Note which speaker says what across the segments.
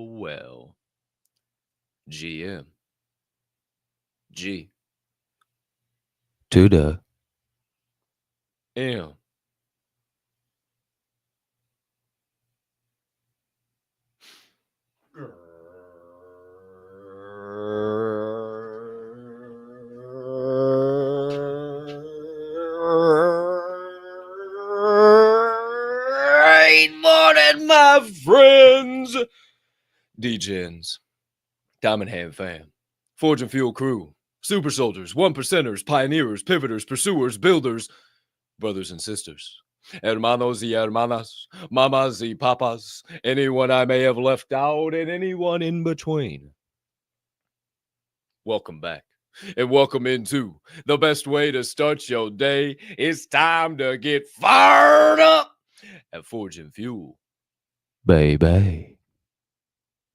Speaker 1: Well. GM. G. To the M. Great morning, my friends. D-Gens, Diamond Hand fam, Forge and Fuel crew, super soldiers, one percenters, pioneers, pivoters, pursuers, builders, brothers and sisters, hermanos y hermanas, mamas y papas, anyone I may have left out, and anyone in between. Welcome back. And welcome into the best way to start your day. It's time to get fired up at Forge and Fuel, baby.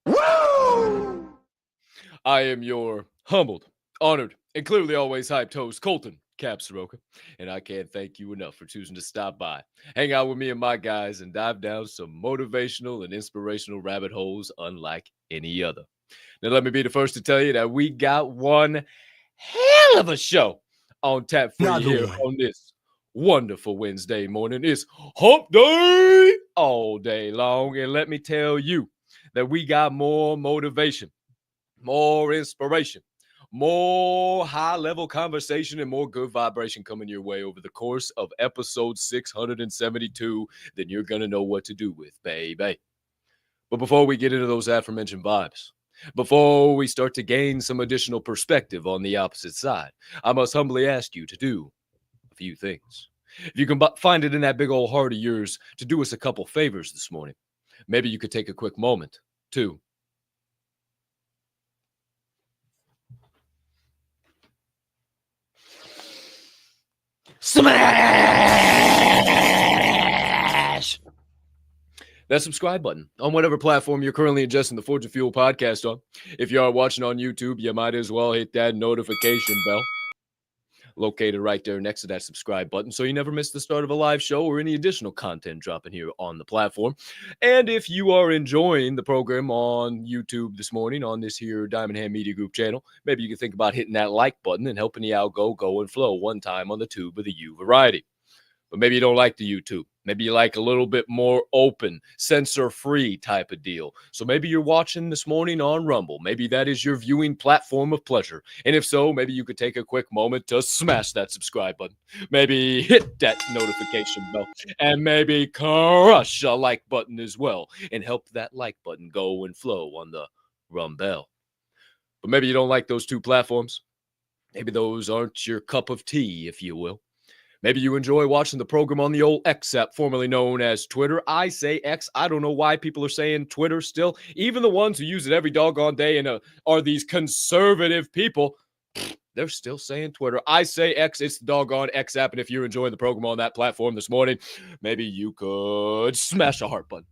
Speaker 1: Woo! I am your humbled, honored, and clearly always hyped host, Colton Capp Swirl One, and I can't thank you enough for choosing to stop by, hang out with me and my guys, and dive down some motivational and inspirational rabbit holes unlike any other. Now, let me be the first to tell you that we got one hell of a show on tap for you here on this wonderful Wednesday morning. It's hump day all day long, and let me tell you that we got more motivation, more inspiration, more high-level conversation, and more good vibration coming your way over the course of episode 672 than you're going to know what to do with, baby. But before we get into those aforementioned vibes, before we start to gain some additional perspective on the opposite side, I must humbly ask you to do a few things. If you can find it in that big old heart of yours to do us a couple favors this morning, maybe you could take a quick moment to smash that subscribe button on whatever platform you're currently ingesting the Forge and Fuel podcast on. If you are watching on YouTube, you might as well hit that notification bell located right there next to that subscribe button so you never miss the start of a live show or any additional content dropping here on the platform. And if you are enjoying the program on YouTube this morning on this here Diamond Hand Media Group channel, maybe you can think about hitting that like button and helping the algo go and flow one time on the tube of the U variety. But maybe you don't like the YouTube. Maybe you like a little bit more open, censor-free type of deal. So maybe you're watching this morning on Rumble. Maybe that is your viewing platform of pleasure. And if so, maybe you could take a quick moment to smash that subscribe button. Maybe hit that notification bell. And maybe crush a like button as well. And help that like button go and flow on the Rumble. But maybe you don't like those two platforms. Maybe those aren't your cup of tea, if you will. Maybe you enjoy watching the program on the old X app, formerly known as Twitter. I say X. I don't know why people are saying Twitter still. Even the ones who use it every doggone day and are these conservative people, they're still saying Twitter. I say X. It's the doggone X app. And if you're enjoying the program on that platform this morning, maybe you could smash a heart button.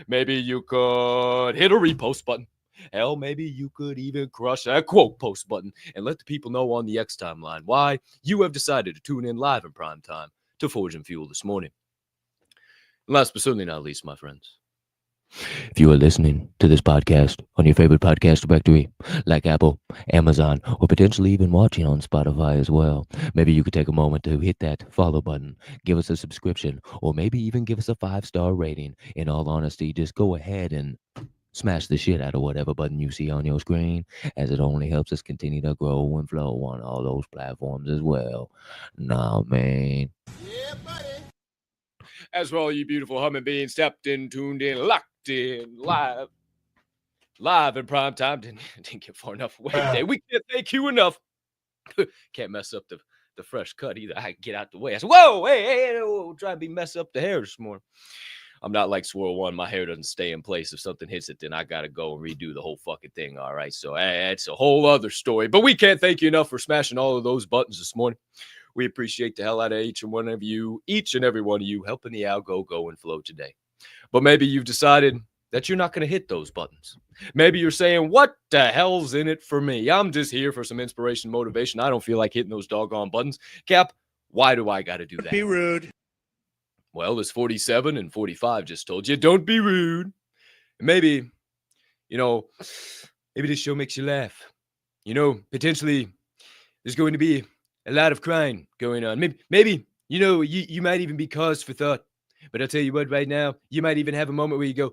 Speaker 1: Maybe you could hit a repost button. Hell, maybe you could even crush that quote post button and let the people know on the X timeline why you have decided to tune in live in prime time to Forge and Fuel this morning. And last but certainly not least, my friends, if you are listening to this podcast on your favorite podcast directory, like Apple, Amazon, or potentially even watching on Spotify as well, maybe you could take a moment to hit that follow button, give us a subscription, or maybe even give us a 5-star rating. In all honesty, just go ahead and smash the shit out of whatever button you see on your screen, as it only helps us continue to grow and flow on all those platforms as well. Nah, man. Yeah, buddy. As for all you beautiful humming beings, tapped in, tuned in, locked in, live in prime time. Didn't get far enough away today. We can't thank you enough. Can't mess up the fresh cut either. I get out the way. I said, whoa, hey, try to be mess up the hair this morning. I'm not like Swirl One. My hair doesn't stay in place. If something hits it, then I got to go and redo the whole fucking thing. All right. So that's a whole other story. But we can't thank you enough for smashing all of those buttons this morning. We appreciate the hell out of each and every one of you, helping the algo go and flow today. But maybe you've decided that you're not going to hit those buttons. Maybe you're saying, what the hell's in it for me? I'm just here for some inspiration, motivation. I don't feel like hitting those doggone buttons. Cap, why do I got to do that?
Speaker 2: Be rude.
Speaker 1: Well, as 47 and 45 just told you, don't be rude. Maybe, maybe this show makes you laugh. Potentially there's going to be a lot of crying going on. Maybe you might even be cause for thought. But I'll tell you what, right now, you might even have a moment where you go,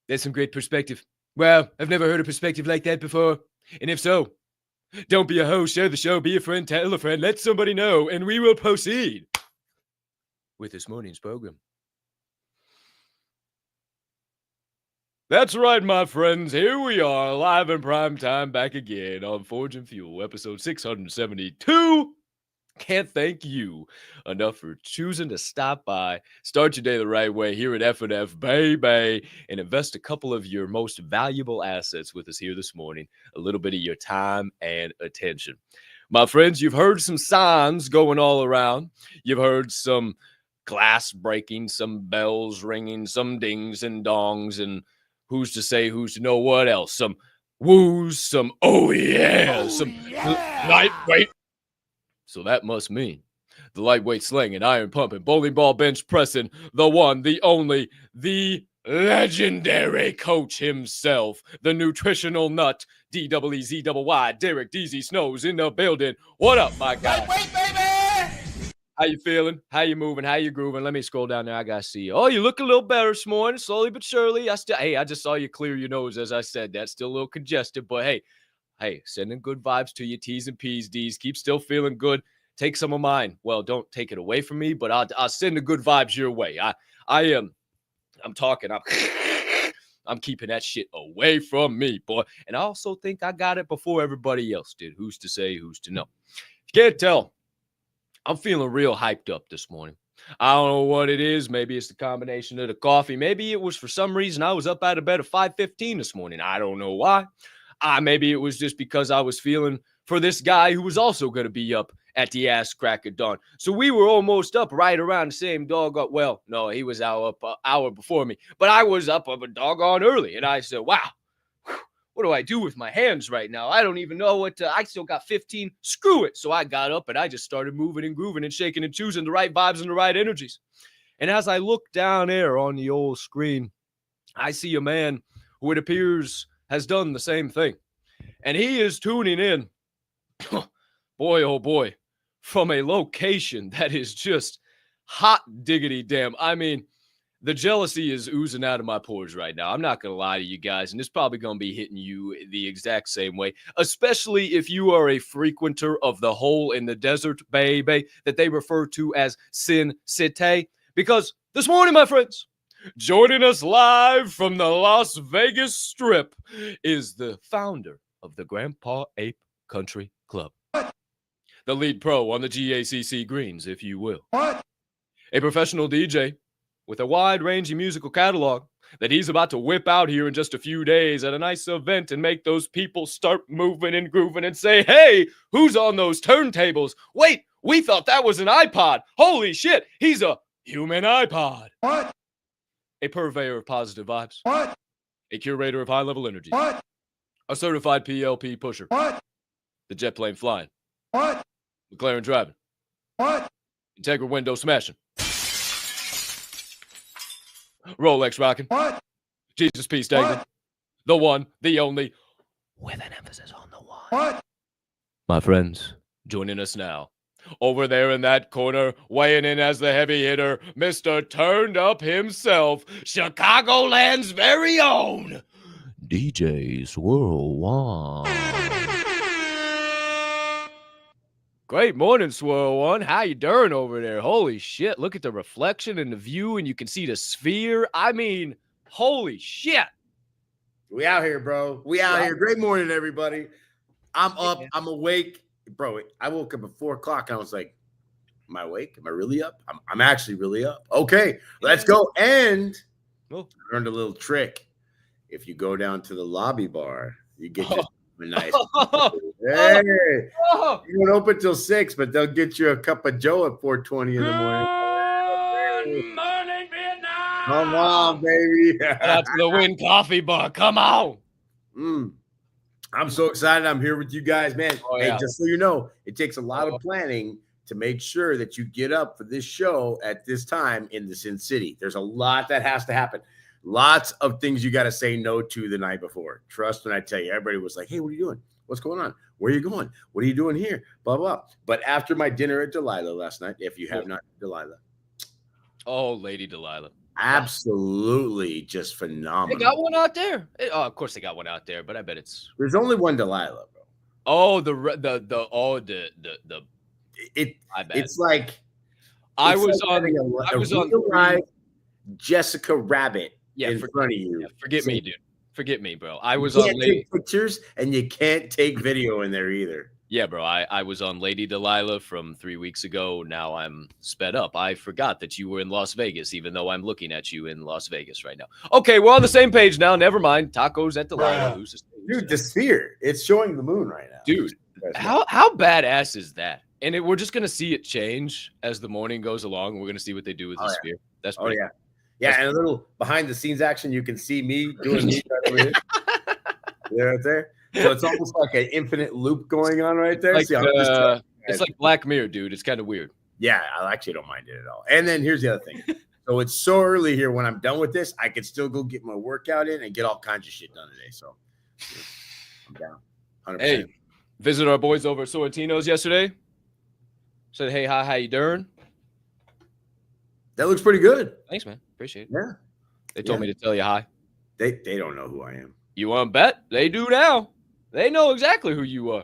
Speaker 1: that's some great perspective. Wow, I've never heard a perspective like that before. And if so, don't be a host, share the show, be a friend, tell a friend, let somebody know, and we will proceed with this morning's program. That's right, my friends. Here we are, live in prime time, back again on Forge and Fuel, episode 672. Can't thank you enough for choosing to stop by, start your day the right way here at F&F, baby, and invest a couple of your most valuable assets with us here this morning, a little bit of your time and attention. My friends, you've heard some signs going all around. You've heard some glass breaking, some bells ringing, some dings and dongs, and who's to say, who's to know what else? Some woos, some lightweight. So that must mean the lightweight slinging, iron pumping, bowling ball bench pressing, the one, the only, the legendary coach himself, the nutritional nut, DEEZYY, Derek DZ Snows in the building. What up, my guy?
Speaker 2: Lightweight, baby!
Speaker 1: How you feeling? How you moving? How you grooving? Let me scroll down there. I gotta see you. Oh, you look a little better this morning, slowly but surely. I just saw you clear your nose as I said that. Still a little congested, but hey, sending good vibes to you, T's and P's, D's. Keep still feeling good. Take some of mine. Well, don't take it away from me, but I'll send the good vibes your way. I'm keeping that shit away from me, boy. And I also think I got it before everybody else did. Who's to say, who's to know? If you can't tell, I'm feeling real hyped up this morning. I don't know what it is. Maybe it's the combination of the coffee. Maybe it was for some reason I was up out of bed at 5:15 this morning. I don't know why. Maybe it was just because I was feeling for this guy who was also going to be up at the ass crack of dawn. So we were almost up right around the same doggone. Well, no, he was up an hour before me, but I was up a doggone early. And I said, wow, what do I do with my hands right now? I don't even know what I still got 15. Screw it. So I got up and I just started moving and grooving and shaking and choosing the right vibes and the right energies. And as I look down there on the old screen, I see a man who it appears has done the same thing. And he is tuning in, boy, oh boy, from a location that is just hot diggity damn. I mean, the jealousy is oozing out of my pores right now. I'm not going to lie to you guys, and it's probably going to be hitting you the exact same way, especially if you are a frequenter of the hole in the desert, baby, that they refer to as Sin City. Because this morning, my friends, joining us live from the Las Vegas Strip is the founder of the Grandpa Ape Country Club. The lead pro on the GACC greens, if you will. A professional DJ with a wide-ranging musical catalog that he's about to whip out here in just a few days at a nice event and make those people start moving and grooving and say, hey, who's on those turntables? Wait, we thought that was an iPod. Holy shit, he's a human iPod.
Speaker 2: What?
Speaker 1: A purveyor of positive vibes.
Speaker 2: What?
Speaker 1: A curator of high-level energy.
Speaker 2: What?
Speaker 1: A certified PLP pusher.
Speaker 2: What?
Speaker 1: The jet plane flying.
Speaker 2: What?
Speaker 1: McLaren driving.
Speaker 2: What?
Speaker 1: Integra window smashing. Rolex rocking.
Speaker 2: What?
Speaker 1: Jesus peace dangling. The one, the only, with an emphasis on the one.
Speaker 2: What?
Speaker 1: My friends, joining us now. Over there in that corner, weighing in as the heavy hitter, Mr. Turned Up himself, Chicagoland's very own, DJ Swirl One. Great morning, Swirl One. How you doing over there? Holy shit, look at the reflection and the view, and you can see the sphere. I mean, holy shit.
Speaker 2: We out here, bro. We out here. Great morning, everybody. I'm up. I'm awake. Bro, I woke up at 4 o'clock and I was like, am I awake? Am I really up? I'm actually really up. Okay, let's go. And I learned a little trick. If you go down to the lobby bar, you get a nice. Hey, you don't open till 6, but they'll get you a cup of Joe at 4:20 in the morning.
Speaker 1: Good morning, Vietnam.
Speaker 2: Come on, baby.
Speaker 1: That's the Win Coffee Bar. Come on.
Speaker 2: I'm so excited. I'm here with you guys, man.
Speaker 1: Yeah.
Speaker 2: Hey, just so you know, it takes a lot of planning to make sure that you get up for this show at this time in the Sin City. There's a lot that has to happen. Lots of things you got to say no to the night before. Trust when I tell you, everybody was like, hey, what are you doing? What's going on? Where are you going? What are you doing here? Blah, blah. But after my dinner at Delilah last night, if you have not, Delilah.
Speaker 1: Oh, Lady Delilah.
Speaker 2: Absolutely just phenomenal.
Speaker 1: They got one out there. Of course they got one out there, but I bet it's.
Speaker 2: There's only one Delilah, bro.
Speaker 1: Oh,
Speaker 2: it's like
Speaker 1: I was on
Speaker 2: live Jessica Rabbit in front of you.
Speaker 1: Yeah, forget me, dude. Forget me, bro. I was
Speaker 2: you
Speaker 1: on
Speaker 2: can't take pictures and you can't take video in there either.
Speaker 1: Yeah, bro. I was on Lady Delilah from 3 weeks ago. Now I'm sped up. I forgot that you were in Las Vegas, even though I'm looking at you in Las Vegas right now. Okay, we're on the same page now. Never mind. Tacos at Delilah.
Speaker 2: Dude, the sphere. It's showing the moon right now.
Speaker 1: Dude, how badass is that? And we're just going to see it change as the morning goes along. We're going to see what they do with the sphere. That's pretty cool.
Speaker 2: Yeah, and a little behind-the-scenes action. You can see me doing me right over here. Right there. So it's almost like an infinite loop going on right there.
Speaker 1: It's like Black Mirror, dude. It's kind of weird.
Speaker 2: Yeah, I actually don't mind it at all. And then here's the other thing. So it's so early here. When I'm done with this, I can still go get my workout in and get all kinds of shit done today. So I'm down. 100%.
Speaker 1: Hey, visit our boys over at Sorrentino's yesterday. Said, hey, hi, how you doing?
Speaker 2: That looks pretty good.
Speaker 1: Thanks, man. Appreciate it.
Speaker 2: Yeah.
Speaker 1: They told me to tell you hi.
Speaker 2: They don't know who I am.
Speaker 1: You want to bet? They do now. They know exactly who you are.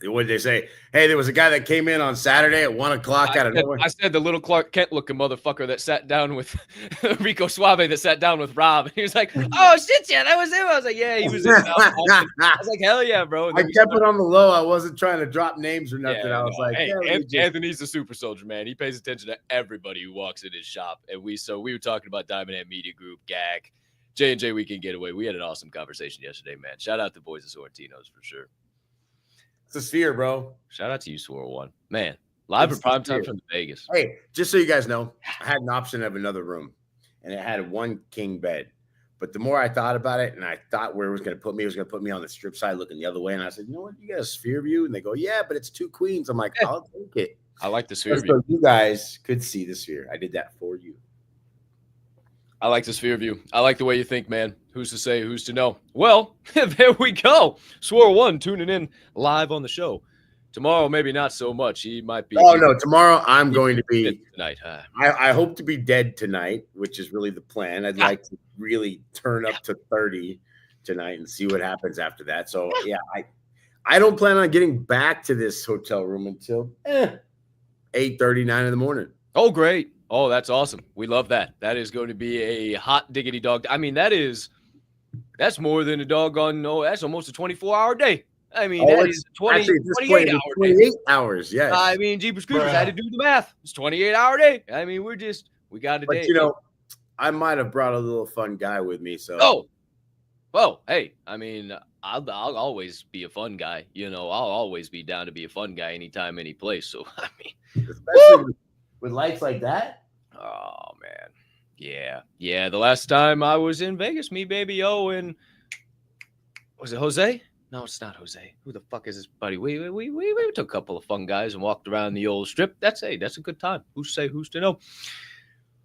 Speaker 2: What did they say? Hey, there was a guy that came in on Saturday at 1 o'clock out of nowhere.
Speaker 1: I said the little Clark Kent looking motherfucker that sat down with Rico Suave that sat down with Rob. He was like, oh, shit, yeah, that was him. I was like, yeah, he was in. I was like, hell yeah, bro.
Speaker 2: I kept it on the low. I wasn't trying to drop names or nothing. I was like,
Speaker 1: hey, Anthony's a super soldier, man. He pays attention to everybody who walks in his shop. And we were talking about Diamond Head Media Group, GAG, J&J Weekend Getaway. We had an awesome conversation yesterday, man. Shout out to boys at Sorrentino's for sure.
Speaker 2: It's a sphere, bro.
Speaker 1: Shout out to you, Swirl One. Man, live in prime time from Vegas.
Speaker 2: Hey, just so you guys know, I had an option of another room, and it had one king bed. But the more I thought about it, and I thought where it was going to put me, it was going to put me on the strip side looking the other way. And I said, you know what? You got a sphere view? And they go, yeah, but it's 2 queens. I'm like, I'll take it.
Speaker 1: I like the sphere
Speaker 2: so
Speaker 1: view.
Speaker 2: You guys could see the sphere. I did that for you.
Speaker 1: I like the sphere view. I like the way you think, man. Who's to say, who's to know? Well, there we go. Swirl One tuning in live on the show. Tomorrow, maybe not so much. He might be.
Speaker 2: Oh, no. Tomorrow, I'm going to be.
Speaker 1: Tonight.
Speaker 2: I hope to be dead tonight, which is really the plan. I'd like to really turn up to 30 tonight and see what happens after that. So, yeah, I don't plan on getting back to this hotel room until 8:30, 9 in the morning.
Speaker 1: Oh, great. Oh, that's awesome. We love that. That is going to be a hot diggity dog. I mean, that's more than a doggone, no, that's almost a 24-hour day. I mean, that is 28
Speaker 2: hours. Yes.
Speaker 1: I mean, Jeepers Creepers, I had to do the math. It's 28-hour day. I mean, we got a day.
Speaker 2: But, you know, I might have brought a little fun guy with me. So,
Speaker 1: oh, well, hey, I mean, I'll always be a fun guy. You know, I'll always be down to be a fun guy anytime, any place. So, I mean,
Speaker 2: especially with lights like that.
Speaker 1: Oh, man. Yeah. The last time I was in Vegas, me, baby, and was it Jose? No, it's not Jose. Who the fuck is this buddy? We took a couple of fun guys and walked around the old strip. That's a good time. Who's to say, who's to know?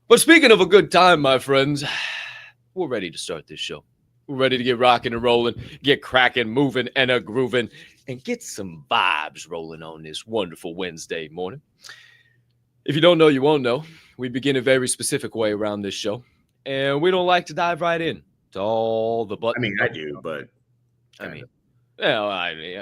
Speaker 1: But speaking of a good time, my friends, we're ready to start this show. We're ready to get rocking and rolling, get cracking, moving, and a grooving, and get some vibes rolling on this wonderful Wednesday morning. If you don't know, you won't know. We begin a very specific way around this show, and we don't like to dive right in to all the buttons.
Speaker 2: I mean, I do, but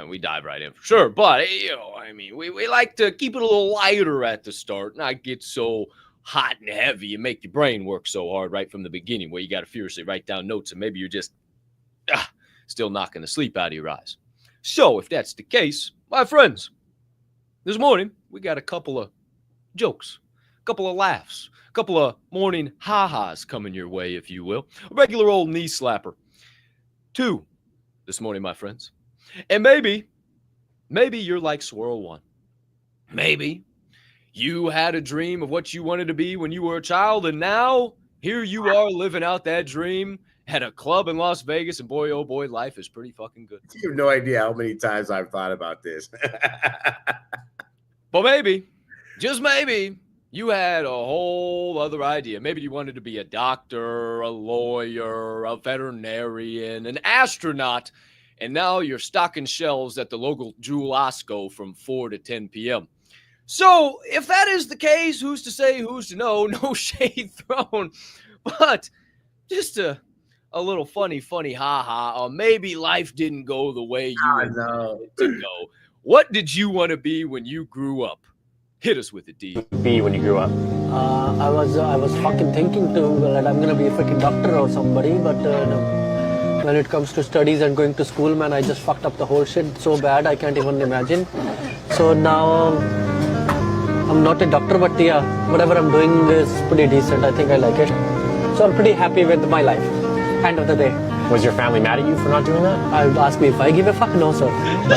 Speaker 1: we dive right in for sure. But, you know, I mean, we like to keep it a little lighter at the start, not get so hot and heavy and make your brain work so hard right from the beginning where you got to furiously write down notes and maybe you're just still knocking the sleep out of your eyes. So if that's the case, my friends, this morning we got a couple of jokes, a couple of laughs, a couple of morning ha-has coming your way, if you will. A regular old knee slapper. 2 this morning, my friends. And maybe you're like Swirl One. Maybe you had a dream of what you wanted to be when you were a child, and now here you are living out that dream at a club in Las Vegas, and boy, oh boy, life is pretty fucking good.
Speaker 2: You have no idea how many times I've thought about this.
Speaker 1: But maybe, just maybe, you had a whole other idea. Maybe you wanted to be a doctor, a lawyer, a veterinarian, an astronaut, and now you're stocking shelves at the local Jewel Osco from 4 to 10 p.m. So if that is the case, who's to say, who's to know? No shade thrown, but just a little funny ha-ha. Or maybe life didn't go the way you wanted it to go. What did you want to be when you grew up? Hit us with it, D.
Speaker 3: Be when you grew up. I was fucking thinking that I'm gonna be a freaking doctor or somebody, but no. When it comes to studies and going to school, man, I just fucked up the whole shit so bad I can't even imagine. So now I'm not a doctor, but yeah, whatever I'm doing is pretty decent. I think I like it. So I'm pretty happy with my life. End of the day.
Speaker 4: Was your family mad at you for not doing that?
Speaker 3: I'll ask me if I give a fuck. No, sir.
Speaker 4: I'm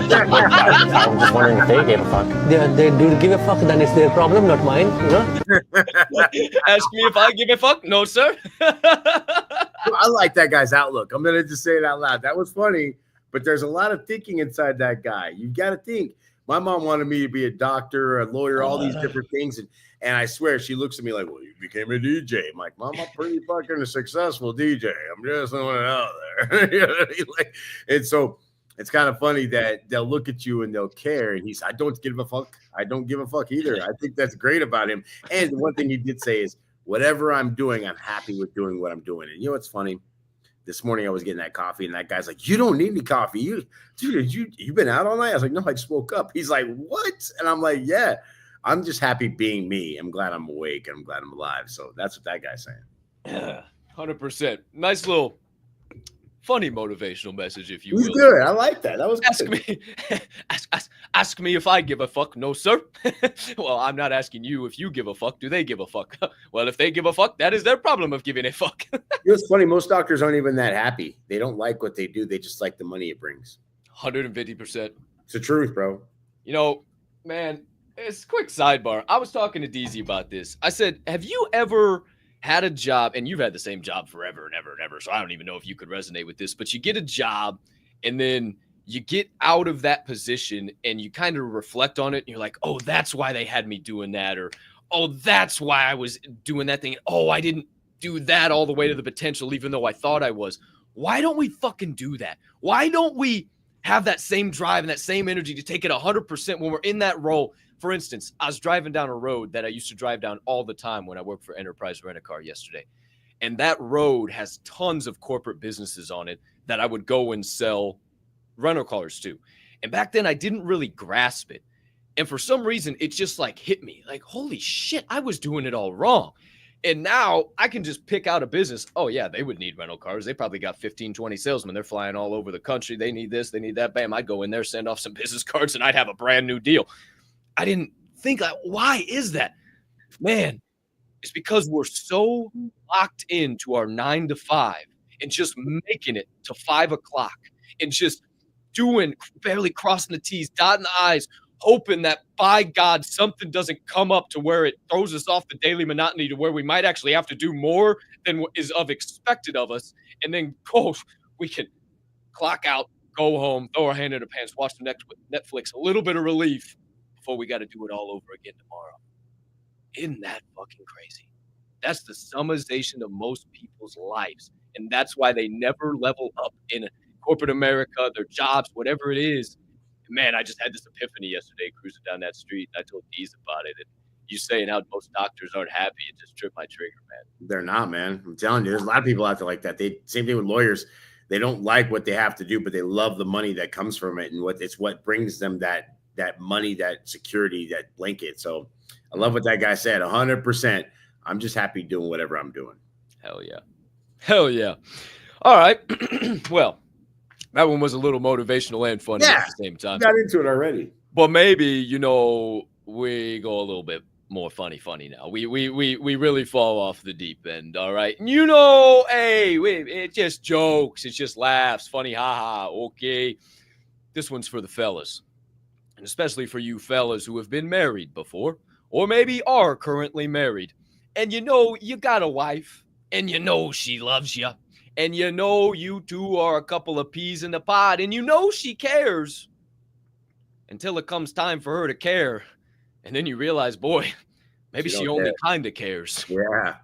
Speaker 4: just wondering if they gave a fuck.
Speaker 3: They do give a fuck, then it's their problem, not mine. You know?
Speaker 1: Ask me if I give a fuck. No, sir.
Speaker 2: I like that guy's outlook. I'm gonna just say it out loud. That was funny, but there's a lot of thinking inside that guy. You got to think. My mom wanted me to be a doctor, a lawyer, all these different things, and I swear she looks at me like, "Well, you became a DJ." I'm like, "Mom, I'm pretty fucking successful DJ. I'm just throwing it out there." And so it's kind of funny that they'll look at you and they'll care. And he's, "I don't give a fuck. I don't give a fuck either." I think that's great about him. And one thing he did say is, "Whatever I'm doing, I'm happy with doing what I'm doing." And you know what's funny? This morning I was getting that coffee, and that guy's like, "You don't need any coffee. You been out all night?" I was like, "No, I just woke up." He's like, "What?" And I'm like, "Yeah, I'm just happy being me. I'm glad I'm awake, and I'm glad I'm alive." So that's what that guy's saying.
Speaker 1: Yeah, 100%. Nice little funny motivational message, if you
Speaker 2: will.
Speaker 1: He's
Speaker 2: good. I like that. That was
Speaker 1: good. Ask me if I give a fuck. No, sir. Well, I'm not asking you if you give a fuck. Do they give a fuck? Well, if they give a fuck, that is their problem of giving a fuck.
Speaker 2: It's funny. Most doctors aren't even that happy. They don't like what they do. They just like the money it brings.
Speaker 1: 150%.
Speaker 2: It's the truth, bro.
Speaker 1: You know, man, it's a quick sidebar. I was talking to DZ about this. I said, have you ever had a job, and you've had the same job forever and ever and ever, so I don't even know if you could resonate with this, but you get a job and then you get out of that position and you kind of reflect on it and you're like, oh, that's why they had me doing that, or oh, that's why I was doing that thing. Oh, I didn't do that all the way to the potential, even though I thought I was. Why don't we fucking do that? Why don't we have that same drive and that same energy to take it 100% when we're in that role? For instance, I was driving down a road that I used to drive down all the time when I worked for Enterprise Rent-A-Car yesterday. And that road has tons of corporate businesses on it that I would go and sell rental cars to. And back then I didn't really grasp it. And for some reason, it just like hit me like, holy shit, I was doing it all wrong. And now I can just pick out a business. Oh, yeah, they would need rental cars. They probably got 15, 20 salesmen. They're flying all over the country. They need this. They need that. Bam, I'd go in there, send off some business cards, and I'd have a brand new deal. I didn't think, like, why is that? Man, it's because we're so locked into our 9 to 5 and just making it to 5 o'clock and just doing, barely crossing the T's, dotting the I's, hoping that by God something doesn't come up to where it throws us off the daily monotony to where we might actually have to do more than what is expected of us. And then we can clock out, go home, throw our hand in our pants, watch the Netflix, a little bit of relief before we got to do it all over again tomorrow. Isn't that fucking crazy? That's the summarization of most people's lives. And that's why they never level up in corporate America, their jobs, whatever it is. Man, I just had this epiphany yesterday cruising down that street. I told Deez about it. And you saying how most doctors aren't happy, it just tripped my trigger, man.
Speaker 2: They're not, man. I'm telling you, there's a lot of people out there like that. Same thing with lawyers. They don't like what they have to do, but they love the money that comes from it. And what brings them that money, that security, that blanket. So I love what that guy said. 100%. I'm just happy doing whatever I'm doing.
Speaker 1: Hell yeah. Hell yeah. All right. Well, that one was a little motivational and funny at the same time.
Speaker 2: Got into it already.
Speaker 1: But maybe, we go a little bit more funny now. We really fall off the deep end, all right? Hey, it's just jokes. It's just laughs. Funny, haha, okay. This one's for the fellas. And especially for you fellas who have been married before or maybe are currently married. And you got a wife and she loves you. And you two are a couple of peas in the pod, and she cares until it comes time for her to care. And then you realize, boy, maybe she only kind of cares.
Speaker 2: Yeah.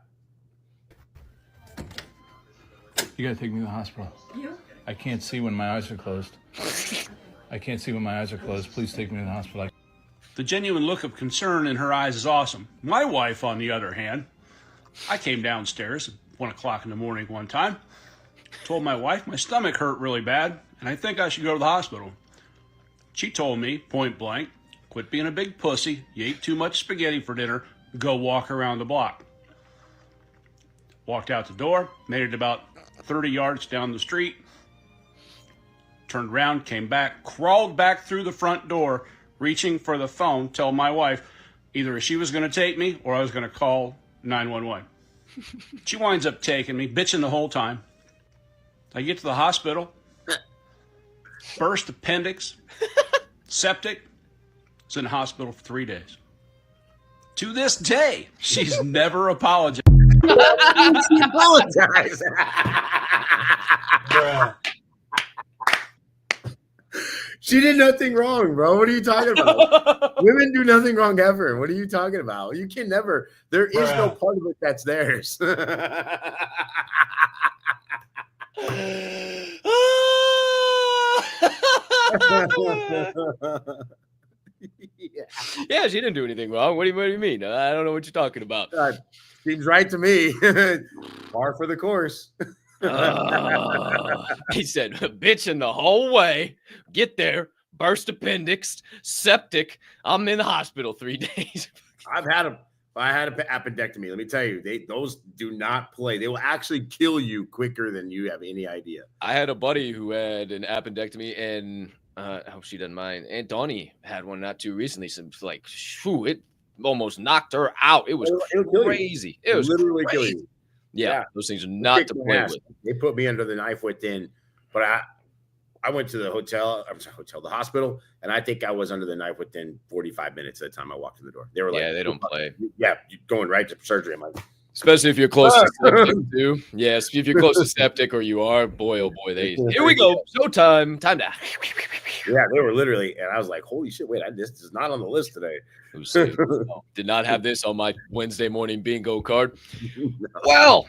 Speaker 5: You got to take me to the hospital. You? I can't see when my eyes are closed. Please take me to the hospital.
Speaker 6: The genuine look of concern in her eyes is awesome. My wife, on the other hand, I came downstairs at 1 o'clock in the morning one time. Told my wife my stomach hurt really bad, and I think I should go to the hospital. She told me, point blank, quit being a big pussy, you ate too much spaghetti for dinner, go walk around the block. Walked out the door, made it about 30 yards down the street, turned around, came back, crawled back through the front door, reaching for the phone, tell my wife either she was going to take me or I was going to call 911. She winds up taking me, bitching the whole time. I get to the hospital, burst appendix, septic, was in the hospital for 3 days. To this day, she's never apologized.
Speaker 2: She apologized. She did nothing wrong, bro. What are you talking about? Women do nothing wrong ever. What are you talking about? You can never. There is no part of it that's theirs.
Speaker 1: Yeah, she didn't do anything wrong. What do you mean? I don't know what you're talking about.
Speaker 2: Seems right to me. Par for the course.
Speaker 1: He said, bitching the whole way. Get there, burst appendix, septic. I'm in the hospital 3 days.
Speaker 2: I had an appendectomy. Let me tell you, those do not play. They will actually kill you quicker than you have any idea.
Speaker 1: I had a buddy who had an appendectomy, and I hope she doesn't mind. And Donnie had one not too recently. So it almost knocked her out. It was crazy. It was
Speaker 2: literally
Speaker 1: crazy.
Speaker 2: kill you.
Speaker 1: Yeah, those things are not to play with.
Speaker 2: They put me under the knife within, but I went to the the hospital, and I think I was under the knife within 45 minutes at the time I walked in the door. They were like,
Speaker 1: yeah, they don't play.
Speaker 2: Yeah, you're going right to surgery. I'm like,
Speaker 1: especially if you're close to septic too. Yes, if you're close to septic or you are, boy, oh boy, here we go. Showtime. Time to.
Speaker 2: Yeah, they were literally, and I was like, holy shit, wait, this is not on the list today.
Speaker 1: Did not have this on my Wednesday morning bingo card. Well,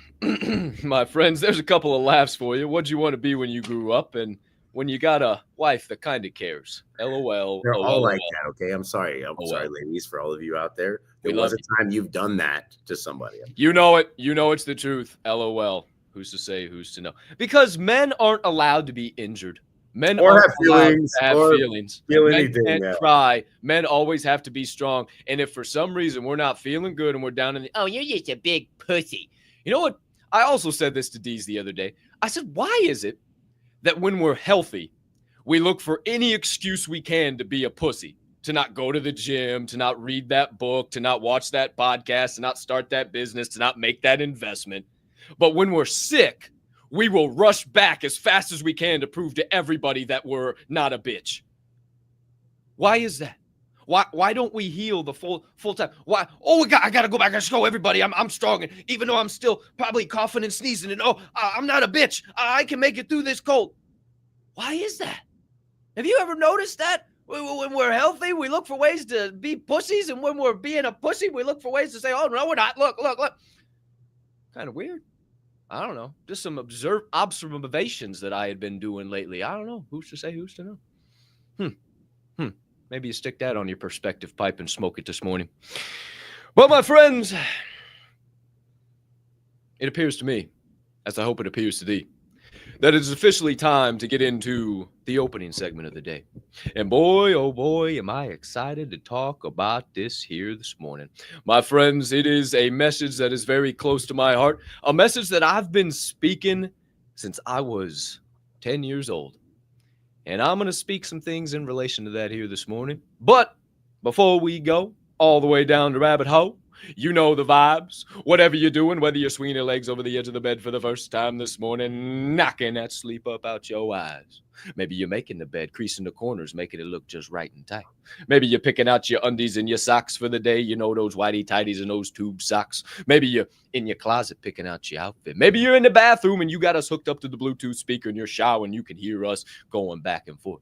Speaker 1: my friends, there's a couple of laughs for you. What'd you want to be when you grew up? And when you got a wife that kind of cares. LOL.
Speaker 2: They're all like that, okay? I'm sorry. I'm sorry, ladies, for all of you out there. There was a time you've done that to somebody.
Speaker 1: You know it. You know it's the truth. LOL. Who's to say? Who's to know? Because men aren't allowed to be injured. Men
Speaker 2: or
Speaker 1: aren't
Speaker 2: have feelings.
Speaker 1: To have
Speaker 2: or
Speaker 1: feelings.
Speaker 2: Feel
Speaker 1: Men
Speaker 2: anything,
Speaker 1: can't cry. Men always have to be strong. And if for some reason we're not feeling good and we're down in the, oh, you're just a big pussy. You know what? I also said this to Deez the other day. I said, why is it that when we're healthy, we look for any excuse we can to be a pussy, to not go to the gym, to not read that book, to not watch that podcast, to not start that business, to not make that investment. But when we're sick, we will rush back as fast as we can to prove to everybody that we're not a bitch. Why is that? Why don't we heal the full time? Why? Oh, I gotta go back and show everybody I'm strong, and even though I'm still probably coughing and sneezing, and I'm not a bitch. I can make it through this cold. Why is that? Have you ever noticed that? When we're healthy, we look for ways to be pussies, and when we're being a pussy, we look for ways to say, "Oh no, we're not." Look. Kind of weird. I don't know. Just some observations that I had been doing lately. I don't know. Who's to say? Who's to know? Maybe you stick that on your perspective pipe and smoke it this morning. Well, my friends, it appears to me, as I hope it appears to thee, that it is officially time to get into the opening segment of the day. And boy, oh boy, am I excited to talk about this here this morning. My friends, it is a message that is very close to my heart, a message that I've been speaking since I was 10 years old. And I'm going to speak some things in relation to that here this morning. But before we go all the way down the rabbit hole, you know the vibes. Whatever you're doing, whether you're swinging your legs over the edge of the bed for the first time this morning, knocking that sleep up out your eyes. Maybe you're making the bed, creasing the corners, making it look just right and tight. Maybe you're picking out your undies and your socks for the day. You know, those whitey tighties and those tube socks. Maybe you're in your closet picking out your outfit. Maybe you're in the bathroom and you got us hooked up to the Bluetooth speaker in your shower and you can hear us going back and forth.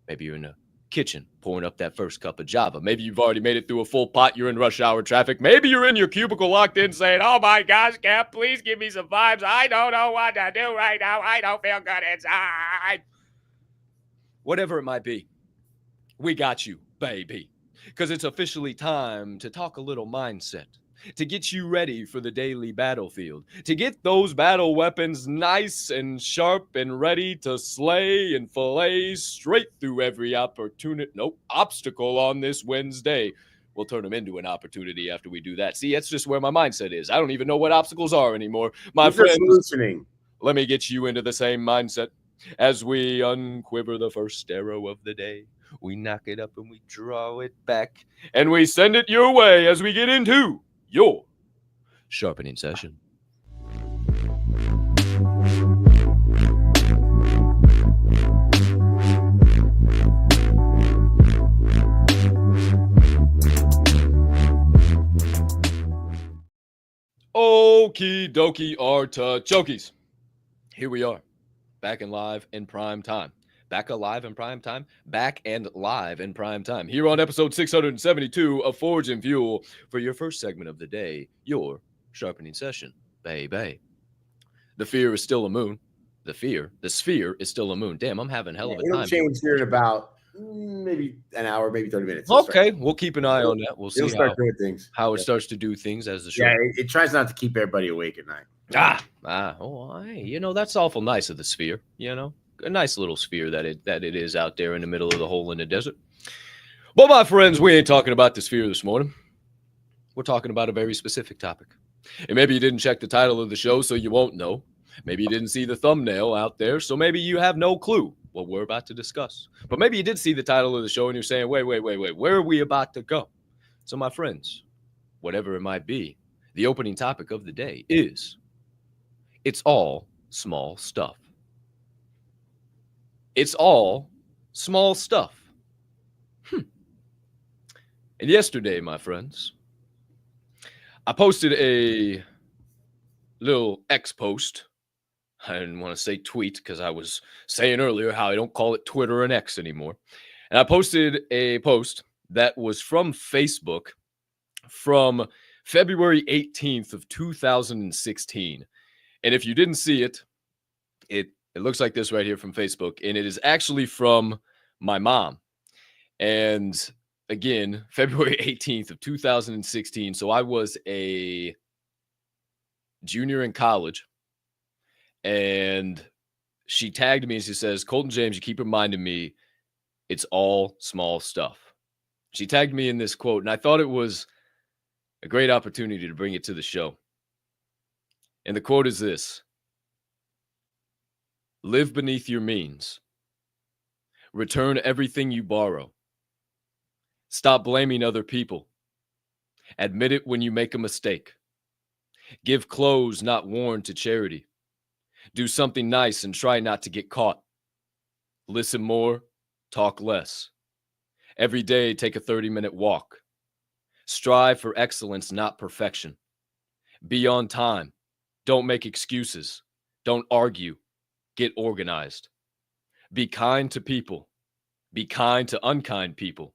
Speaker 1: Maybe you're in the kitchen pouring up that first cup of Java. Maybe you've already made it through a full pot. You're in rush hour traffic. Maybe you're in your cubicle locked in saying, oh my gosh, Capp, please give me some vibes. I don't know what to do right now. I don't feel good inside. Whatever it might be, we got you, baby. Because it's officially time to talk a little mindset, to get you ready for the daily battlefield, to get those battle weapons nice and sharp and ready to slay and fillet straight through every obstacle on this Wednesday. We'll turn them into an opportunity after we do that. See, that's just where my mindset is. I don't even know what obstacles are anymore. My friends, let me get you into the same mindset. As we unquiver the first arrow of the day, we knock it up and we draw it back, and we send it your way as we get into your sharpening session. Okie dokie artichokes. Here we are, back and live in prime time. Back alive in prime time. Back and live in prime time. Here on episode 672 of Forge and Fuel for your first segment of the day, your sharpening session, baby. The fear is still a moon. The sphere is still a moon. Damn, I'm having hell of a time.
Speaker 2: It'll change here in about maybe an hour, maybe 30 minutes.
Speaker 1: Okay, we'll keep an eye on that. We'll see how it starts to do things as the show.
Speaker 2: Yeah, it tries not to keep everybody awake at night.
Speaker 1: You know, that's awful nice of the sphere, you know. A nice little sphere that it is out there in the middle of the hole in the desert. But my friends, we ain't talking about the sphere this morning. We're talking about a very specific topic. And maybe you didn't check the title of the show, so you won't know. Maybe you didn't see the thumbnail out there, so maybe you have no clue what we're about to discuss. But maybe you did see the title of the show and you're saying, wait, where are we about to go? So my friends, whatever it might be, the opening topic of the day is, it's all small stuff. It's all small stuff. And yesterday, my friends, I posted a little X post. I didn't want to say tweet because I was saying earlier how I don't call it Twitter and X anymore. And I posted a post that was from Facebook from February 18th of 2016. And if you didn't see it, it looks like this right here from Facebook. And it is actually from my mom. And again, February 18th of 2016. So I was a junior in college. And she tagged me and she says, Colton James, you keep reminding me it's all small stuff. She tagged me in this quote, and I thought it was a great opportunity to bring it to the show. And the quote is this: live beneath your means. Return everything you borrow. Stop blaming other people. Admit it when you make a mistake. Give clothes not worn to charity. Do something nice and try not to get caught. Listen more, talk less. Every day, take a 30-minute walk. Strive for excellence, not perfection. Be on time. Don't make excuses. Don't argue. Get organized. Be kind to people. Be kind to unkind people.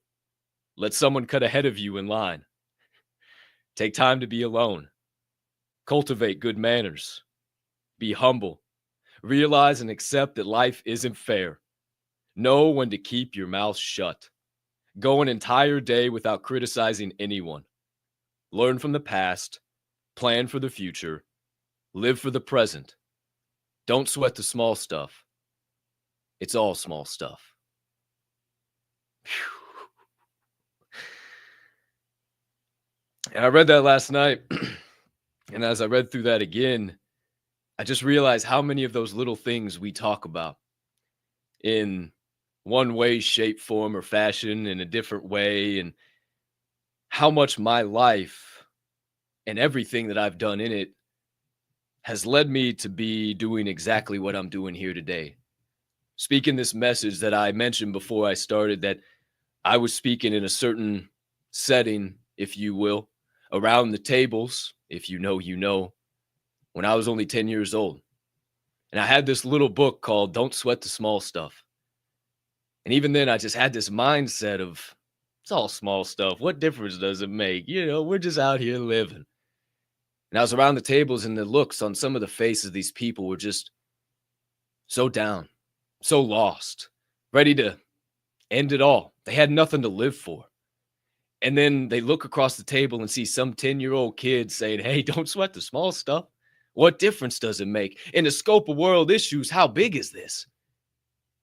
Speaker 1: Let someone cut ahead of you in line. Take time to be alone. Cultivate good manners. Be humble. Realize and accept that life isn't fair. Know when to keep your mouth shut. Go an entire day without criticizing anyone. Learn from the past. Plan for the future. Live for the present. Don't sweat the small stuff. It's all small stuff. Whew. And I read that last night. And as I read through that again, I just realized how many of those little things we talk about in one way, shape, form, or fashion, in a different way, and how much my life and everything that I've done in it has led me to be doing exactly what I'm doing here today. Speaking this message that I mentioned before I started, that I was speaking in a certain setting, if you will, around the tables, if you know, you know, when I was only 10 years old. And I had this little book called Don't Sweat the Small Stuff. And even then, I just had this mindset of, it's all small stuff. What difference does it make? You know, we're just out here living. And I was around the tables, and the looks on some of the faces of these people were just so down, so lost, ready to end it all. They had nothing to live for. And then they look across the table and see some 10-year-old kid saying, hey, don't sweat the small stuff. What difference does it make? In the scope of world issues, how big is this?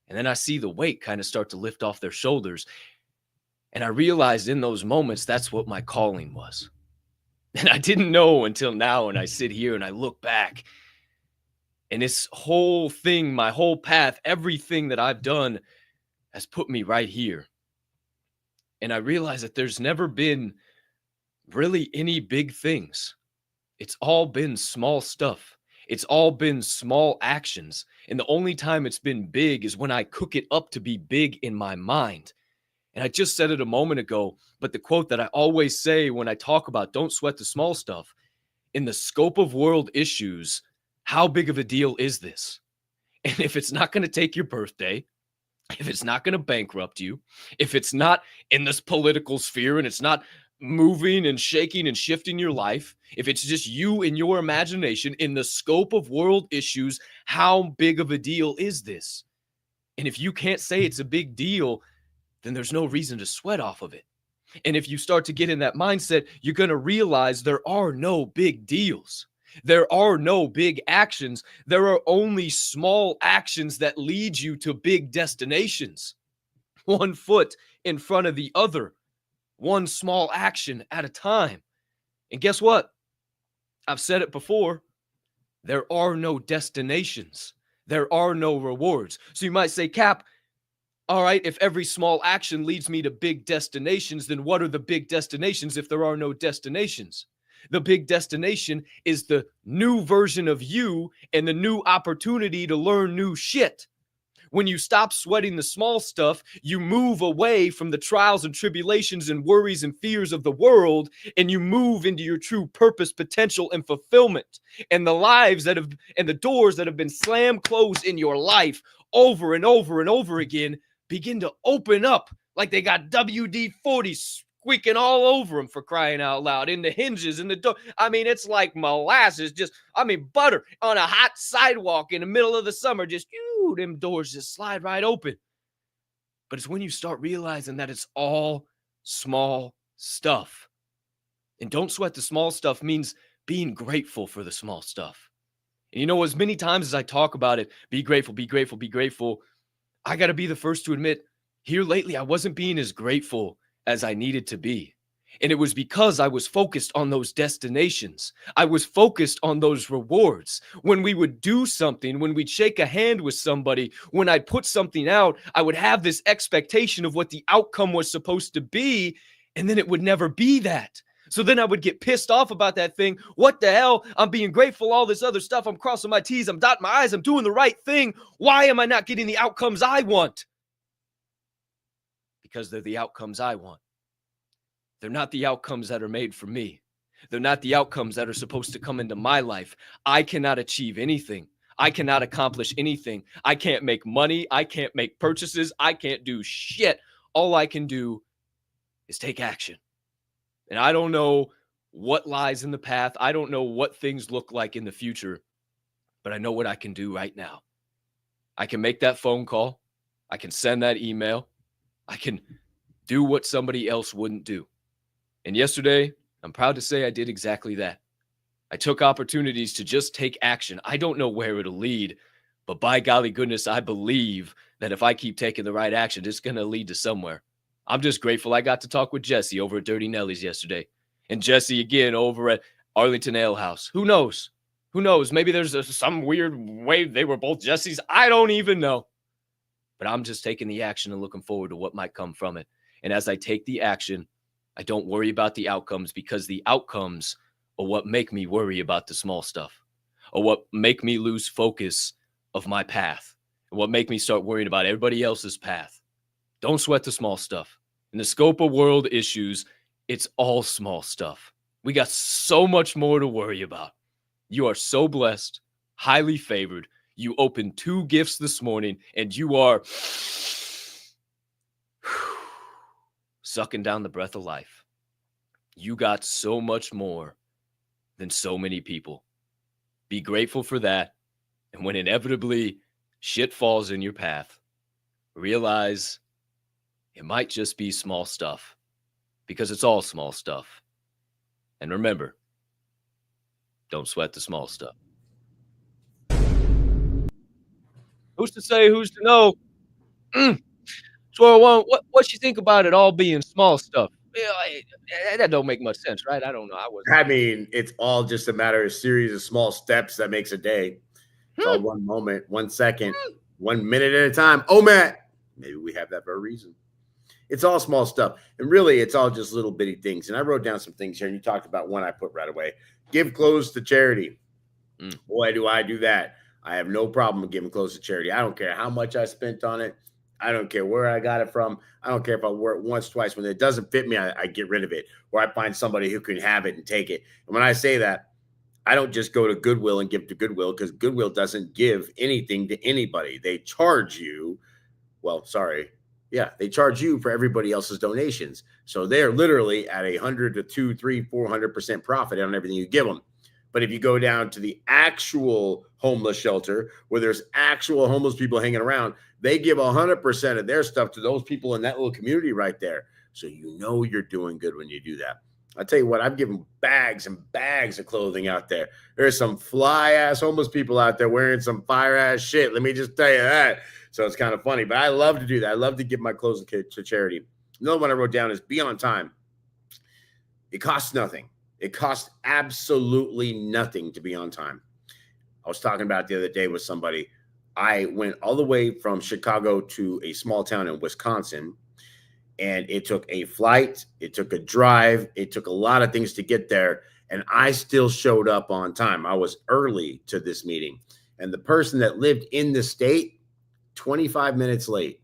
Speaker 1: And then I see the weight kind of start to lift off their shoulders. And I realized in those moments, that's what my calling was. And I didn't know until now, and I sit here and I look back. And this whole thing, my whole path, everything that I've done has put me right here. And I realized that there's never been really any big things. It's all been small stuff. It's all been small actions. And the only time it's been big is when I cook it up to be big in my mind. And I just said it a moment ago, but the quote that I always say when I talk about don't sweat the small stuff, in the scope of world issues, how big of a deal is this? And if it's not going to take your birthday, if it's not going to bankrupt you, if it's not in this political sphere and it's not moving and shaking and shifting your life, if it's just you and your imagination in the scope of world issues, how big of a deal is this? And if you can't say it's a big deal, then there's no reason to sweat off of it. And if you start to get in that mindset, you're going to realize there are no big deals. There are no big actions. There are only small actions that lead you to big destinations. One foot in front of the other, one small action at a time. And guess what? I've said it before. There are no destinations. There are no rewards. So you might say, Cap, all right, if every small action leads me to big destinations, then what are the big destinations if there are no destinations? The big destination is the new version of you and the new opportunity to learn new shit. When you stop sweating the small stuff, you move away from the trials and tribulations and worries and fears of the world, and you move into your true purpose, potential, and fulfillment. And the lives that have, and the doors that have been slammed closed in your life over and over and over again begin to open up like they got WD-40 squeaking all over them, for crying out loud, in the hinges, in the door. I mean, it's like molasses, butter on a hot sidewalk in the middle of the summer. Just, them doors just slide right open. But it's when you start realizing that it's all small stuff. And don't sweat the small stuff means being grateful for the small stuff. And as many times as I talk about it, be grateful, be grateful, be grateful, I got to be the first to admit, here lately, I wasn't being as grateful as I needed to be. And it was because I was focused on those destinations. I was focused on those rewards. When we would do something, when we'd shake a hand with somebody, when I'd put something out, I would have this expectation of what the outcome was supposed to be, and then it would never be that. So then I would get pissed off about that thing. What the hell? I'm being grateful, all this other stuff. I'm crossing my T's, I'm dotting my I's, I'm doing the right thing. Why am I not getting the outcomes I want? Because they're the outcomes I want. They're not the outcomes that are made for me. They're not the outcomes that are supposed to come into my life. I cannot achieve anything. I cannot accomplish anything. I can't make money. I can't make purchases. I can't do shit. All I can do is take action. And I don't know what lies in the path. I don't know what things look like in the future, but I know what I can do right now. I can make that phone call. I can send that email. I can do what somebody else wouldn't do. And yesterday, I'm proud to say I did exactly that. I took opportunities to just take action. I don't know where it'll lead, but by golly goodness, I believe that if I keep taking the right action, it's going to lead to somewhere. I'm just grateful I got to talk with Jesse over at Dirty Nelly's yesterday. And Jesse again over at Arlington Ale House. Who knows? Who knows? Maybe there's some weird way they were both Jesse's. I don't even know. But I'm just taking the action and looking forward to what might come from it. And as I take the action, I don't worry about the outcomes, because the outcomes are what make me worry about the small stuff, or what make me lose focus of my path, and what make me start worrying about everybody else's path. Don't sweat the small stuff. In the scope of world issues, it's all small stuff. We got so much more to worry about. You are so blessed, highly favored. You opened 2 gifts this morning, and you are sucking down the breath of life. You got so much more than so many people. Be grateful for that. And when inevitably shit falls in your path, realize it might just be small stuff, because it's all small stuff. And remember, don't sweat the small stuff. Who's to say, who's to know? Swirl One, what you think about it all being small stuff? That don't make much sense, right? I don't know.
Speaker 2: I mean, it's all just a matter of a series of small steps that makes a day. It's all one moment, 1 second, 1 minute at a time. Oh, Matt, maybe we have that for a reason. It's all small stuff. And really, it's all just little bitty things. And I wrote down some things here, and you talked about one I put right away. Give clothes to charity. Boy, do I do that. I have no problem with giving clothes to charity. I don't care how much I spent on it. I don't care where I got it from. I don't care if I wear it once, twice. When it doesn't fit me, I get rid of it, or I find somebody who can have it and take it. And when I say that, I don't just go to Goodwill and give to Goodwill, because Goodwill doesn't give anything to anybody. They charge you. Well, sorry. Yeah, they charge you for everybody else's donations. So they're literally at 100 to 200, 300, 400% profit on everything you give them. But if you go down to the actual homeless shelter where there's actual homeless people hanging around, they give 100% of their stuff to those people in that little community right there. So you know you're doing good when you do that. I tell you what, I've given bags and bags of clothing out there. There's some fly-ass homeless people out there wearing some fire-ass shit. Let me just tell you that. So it's kind of funny. But I love to do that. I love to give my clothes to charity. Another one I wrote down is be on time. It costs nothing. It costs absolutely nothing to be on time. I was talking about it the other day with somebody. I went all the way from Chicago to a small town in Wisconsin, and it took a flight, it took a drive, it took a lot of things to get there, and I still showed up on time. I was early to this meeting, and the person that lived in the state 25 minutes late.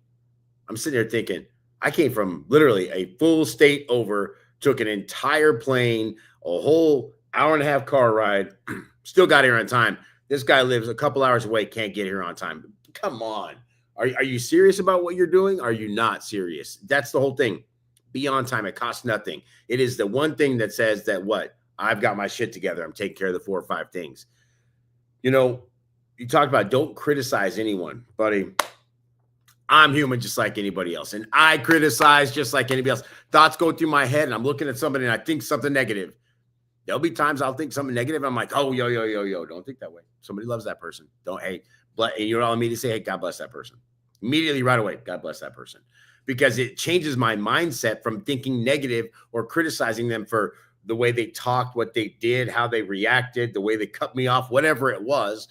Speaker 2: I'm sitting there thinking, I came from literally a full state over, took an entire plane, a whole hour and a half car ride, still got here on time. This guy lives a couple hours away, can't get here on time. Come on. Are you serious about what you're doing? Are you not serious? That's the whole thing. Be on time. It costs nothing. It is the one thing that says that what? I've got my shit together. I'm taking care of the 4 or 5 things. You know, you talked about don't criticize anyone, buddy. I'm human just like anybody else. And I criticize just like anybody else. Thoughts go through my head and I'm looking at somebody and I think something negative. There'll be times I'll think something negative. I'm like, oh, yo, don't think that way. Somebody loves that person. Don't hate. And you know what I immediately say? Hey, God bless that person. Immediately right away, God bless that person. Because it changes my mindset from thinking negative or criticizing them for the way they talked, what they did, how they reacted, the way they cut me off, whatever it was.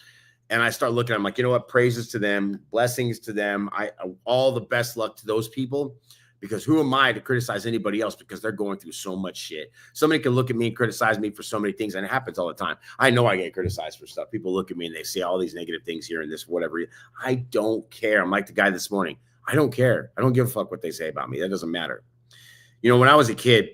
Speaker 2: And I start looking, I'm like, you know what? Praises to them, blessings to them. All the best luck to those people, because who am I to criticize anybody else? Because they're going through so much shit. Somebody can look at me and criticize me for so many things. And it happens all the time. I know I get criticized for stuff. People look at me and they say all these negative things here and this, whatever. I don't care. I'm like the guy this morning. I don't care. I don't give a fuck what they say about me. That doesn't matter. You know, when I was a kid,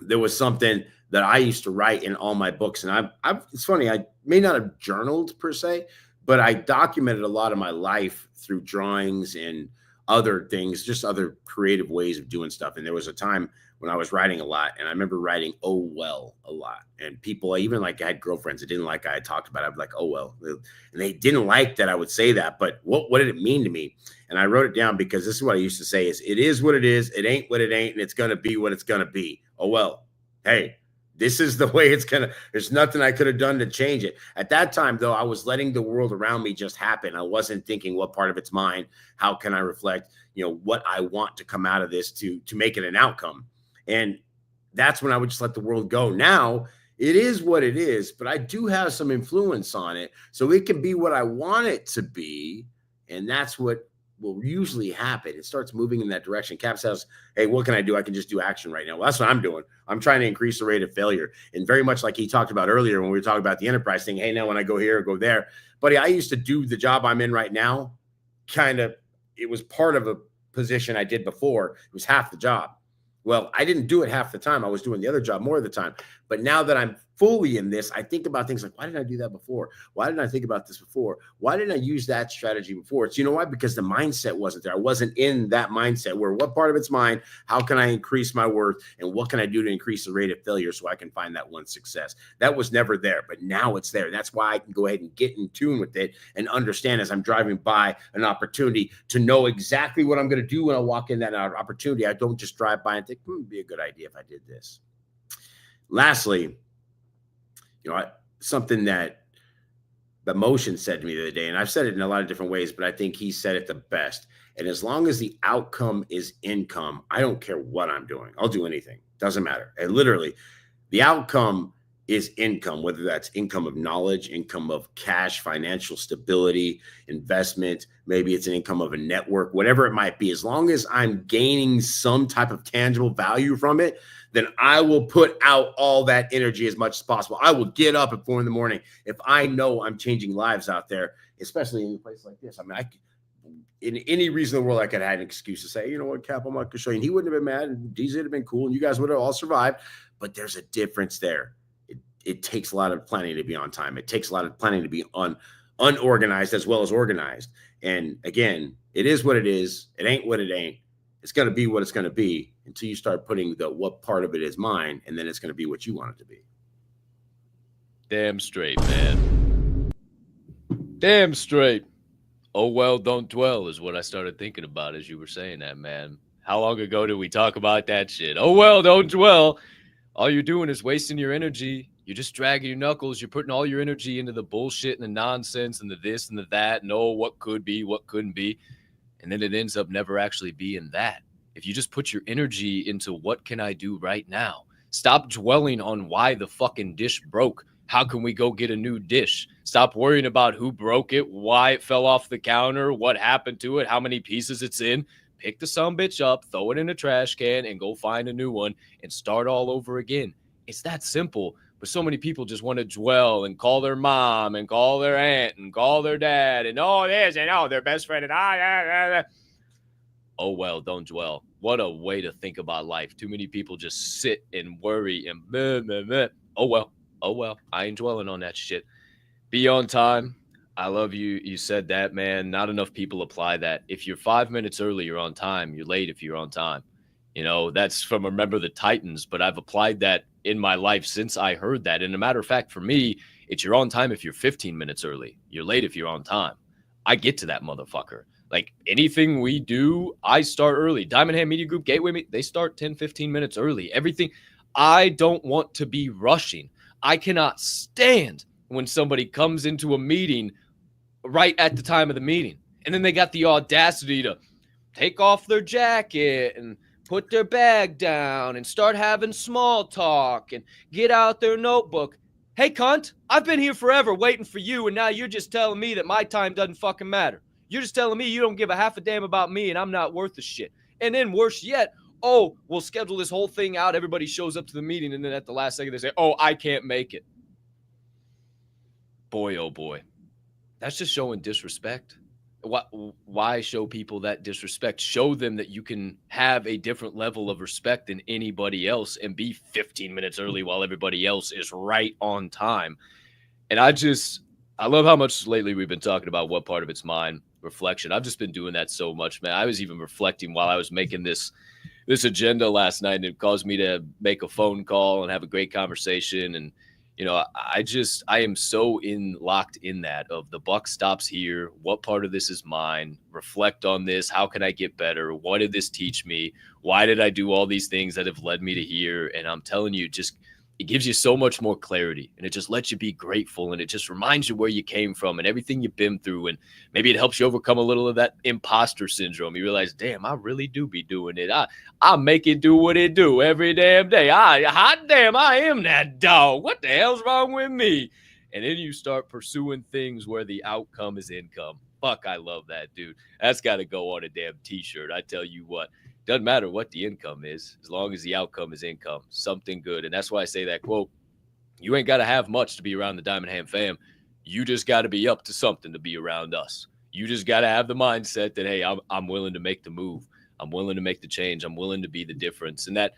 Speaker 2: there was something that I used to write in all my books. And it's funny, I may not have journaled per se, but I documented a lot of my life through drawings and other things, just other creative ways of doing stuff. And there was a time when I was writing a lot, and I remember writing, oh, well, a lot. And people, even like I had girlfriends that didn't like I had talked about it. I'd be like, oh, well. And they didn't like that I would say that. But what did it mean to me? And I wrote it down because this is what I used to say is, it is what it is. It ain't what it ain't. And it's going to be what it's going to be. Oh, well, hey, this is the way it's going to, there's nothing I could have done to change it. At that time, though, I was letting the world around me just happen. I wasn't thinking what part of it's mine. How can I reflect, what I want to come out of this to make it an outcome? And that's when I would just let the world go. Now it is what it is, but I do have some influence on it. So it can be what I want it to be. And that's what will usually happen. It starts moving in that direction. Capp says, hey, what can I do? I can just do action right now. Well, that's what I'm doing. I'm trying to increase the rate of failure. And very much like he talked about earlier when we were talking about the enterprise thing, hey, now when I go here or go there, buddy, I used to do the job I'm in right now. It was part of a position I did before. It was half the job. Well, I didn't do it half the time. I was doing the other job more of the time. But now that I'm fully in this, I think about things like, why didn't I do that before? Why didn't I think about this before? Why didn't I use that strategy before? It's, you know why? Because the mindset wasn't there. I wasn't in that mindset where what part of it's mine? How can I increase my worth? And what can I do to increase the rate of failure so I can find that one success? That was never there, but now it's there. That's why I can go ahead and get in tune with it and understand as I'm driving by an opportunity to know exactly what I'm going to do when I walk in that opportunity. I don't just drive by and think, it'd be a good idea if I did this. Lastly, something that the Motion said to me the other day, and I've said it in a lot of different ways, but I think he said it the best. And as long as the outcome is income, I don't care what I'm doing. I'll do anything. Doesn't matter. And literally, the outcome is income, whether that's income of knowledge, income of cash, financial stability, investment, maybe it's an income of a network, whatever it might be. As long as I'm gaining some type of tangible value from it, then I will put out all that energy as much as possible. I will get up at 4 a.m. if I know I'm changing lives out there, especially in a place like this. I mean, in any reason in the world, I could have had an excuse to say, you know what, Capp, I'm not going to show you. And he wouldn't have been mad, and DZ would have been cool, and you guys would have all survived. But there's a difference there. It takes a lot of planning to be on time. It takes a lot of planning to be unorganized as well as organized. And again, it is what it is. It ain't what it ain't. It's going to be what it's going to be until you start putting what part of it is mine, and then it's going to be what you want it to be.
Speaker 1: Damn straight, man. Damn straight. Oh, well, don't dwell is what I started thinking about as you were saying that, man. How long ago did we talk about that shit? Oh, well, don't dwell. All you're doing is wasting your energy. You're just dragging your knuckles. You're putting all your energy into the bullshit and the nonsense and the this and the that. And oh, what could be, what couldn't be. And then it ends up never actually being that. If you just put your energy into what can I do right now? Stop dwelling on why the fucking dish broke. How can we go get a new dish? Stop worrying about who broke it, why it fell off the counter, what happened to it, how many pieces it's in. Pick the sumbitch up, throw it in a trash can, and go find a new one and start all over again. It's that simple. But so many people just want to dwell and call their mom and call their aunt and call their dad and this and their best friend and oh, well, don't dwell. What a way to think about life. Too many people just sit and worry and blah, blah, blah. Oh, well, I ain't dwelling on that shit. Be on time. I love you. You said that, man. Not enough people apply that. If you're 5 minutes early, you're on time. You're late if you're on time. That's from Remember the Titans, but I've applied that in my life since I heard that. And a matter of fact, for me, it's you're on time if you're 15 minutes early. You're late if you're on time. I get to that motherfucker. Like anything we do, I start early. Diamond Hand Media Group, Gateway, they start 10, 15 minutes early. Everything. I don't want to be rushing. I cannot stand when somebody comes into a meeting right at the time of the meeting. And then they got the audacity to take off their jacket and put their bag down and start having small talk and get out their notebook. Hey, cunt, I've been here forever waiting for you, and now you're just telling me that my time doesn't fucking matter. You're just telling me you don't give a half a damn about me and I'm not worth a shit. And then worse yet, we'll schedule this whole thing out. Everybody shows up to the meeting, and then at the last second they say, I can't make it. Boy, oh boy. That's just showing disrespect. Why show people that disrespect? Show them that you can have a different level of respect than anybody else and be 15 minutes early while everybody else is right on time. And I love how much lately we've been talking about what part of it's mine. Reflection. I've just been doing that so much, man. I was even reflecting while I was making this agenda last night, and it caused me to make a phone call and have a great conversation. And I am so locked in that of the buck stops here. What part of this is mine? Reflect on this. How can I get better? What did this teach me? Why did I do all these things that have led me to here? And I'm telling you, it gives you so much more clarity, and it just lets you be grateful, and it just reminds you where you came from and everything you've been through. And maybe it helps you overcome a little of that imposter syndrome. You realize, damn, I really do be doing it. I make it do what it do every damn day. Hot damn, I am that dog. What the hell's wrong with me? And then you start pursuing things where the outcome is income. Fuck, I love that, dude. That's got to go on a damn t-shirt. I tell you what. Doesn't matter what the income is, as long as the outcome is income, something good. And that's why I say that quote, you ain't got to have much to be around the Diamond Hand fam. You just got to be up to something to be around us. You just got to have the mindset that, hey, I'm willing to make the move. I'm willing to make the change. I'm willing to be the difference. And that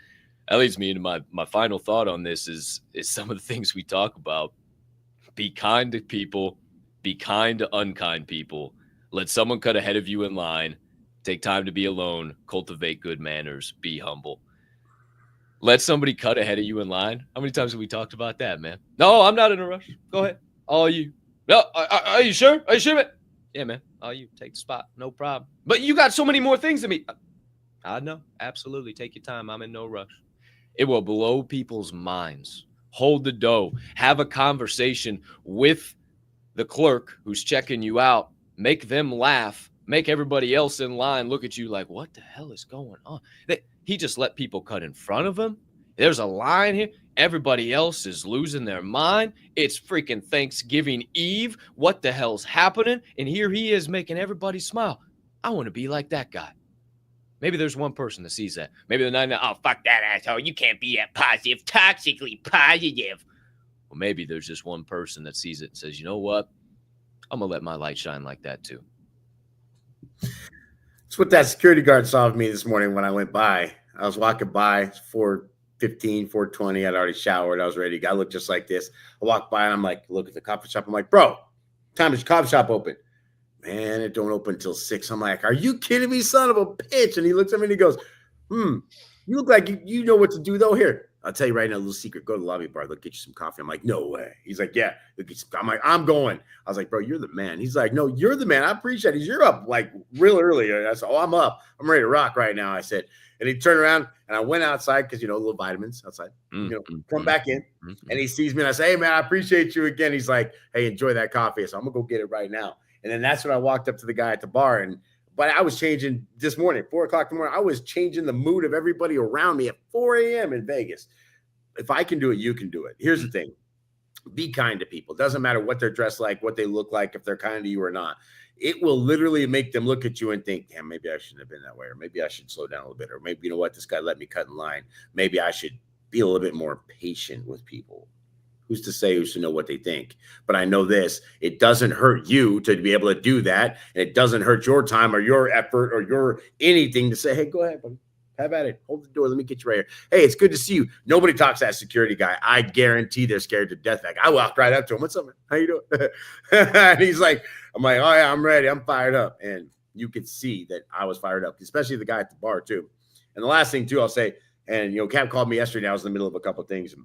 Speaker 1: leads me into my final thought on this is some of the things we talk about. Be kind to people. Be kind to unkind people. Let someone cut ahead of you in line. Take time to be alone. Cultivate good manners. Be humble. Let somebody cut ahead of you in line. How many times have we talked about that, man? No, I'm not in a rush. Go ahead. All you. No, are you sure? Are you sure, man? Yeah, man. All you. Take the spot. No problem. But you got so many more things than me. I know. Absolutely. Take your time. I'm in no rush. It will blow people's minds. Hold the dough. Have a conversation with the clerk who's checking you out. Make them laugh. Make everybody else in line look at you like, what the hell is going on? He just let people cut in front of him. There's a line here. Everybody else is losing their mind. It's freaking Thanksgiving Eve. What the hell's happening? And here he is making everybody smile. I want to be like that guy. Maybe there's one person that sees that. Maybe the 99, fuck that asshole. You can't be that positive, toxically positive. Well, maybe there's just one person that sees it and says, you know what? I'm going to let my light shine like that too.
Speaker 2: It's what that security guard saw of me this morning when I went by. I was walking by, it's 4:15, 4:20. I'd already showered. I was ready. I looked just like this. I walked by and I'm like, look at the coffee shop. I'm like, bro, time is your coffee shop open? Man, it don't open until 6. I'm like, are you kidding me, son of a bitch? And he looks at me and he goes, you look like you know what to do though. Here, I'll tell you right now, a little secret. Go to the lobby bar. They'll get you some coffee. I'm like, no way. He's like, yeah. I'm like, I'm going. I was like, bro, you're the man. He's like, no, you're the man. I appreciate it. You're up like real early. I said, I'm up. I'm ready to rock right now. I said, and he turned around and I went outside because, little vitamins outside, come back in and he sees me and I say, hey, man, I appreciate you again. He's like, hey, enjoy that coffee. So I'm going to go get it right now. And then that's when I walked up to the guy at the bar but I was changing this morning, 4 o'clock in the morning. I was changing the mood of everybody around me at 4 a.m. in Vegas. If I can do it, you can do it. Here's the thing. Be kind to people. Doesn't matter what they're dressed like, what they look like, if they're kind to you or not. It will literally make them look at you and think, damn, maybe I shouldn't have been that way. Or maybe I should slow down a little bit. Or maybe, you know what, this guy let me cut in line. Maybe I should be a little bit more patient with people. Who's to say, who's to know what they think? But I know this, it doesn't hurt you to be able to do that. And it doesn't hurt your time or your effort or your anything to say, hey, go ahead, buddy. Have at it. Hold the door. Let me get you right here. Hey, it's good to see you. Nobody talks to that security guy. I guarantee they're scared to death. Like, I walked right up to him. What's up, man? How you doing? And he's like, I'm like, oh yeah, I'm ready. I'm fired up. And you could see that I was fired up, especially the guy at the bar too. And the last thing too, I'll say, and Capp called me yesterday. I was in the middle of a couple of things. And,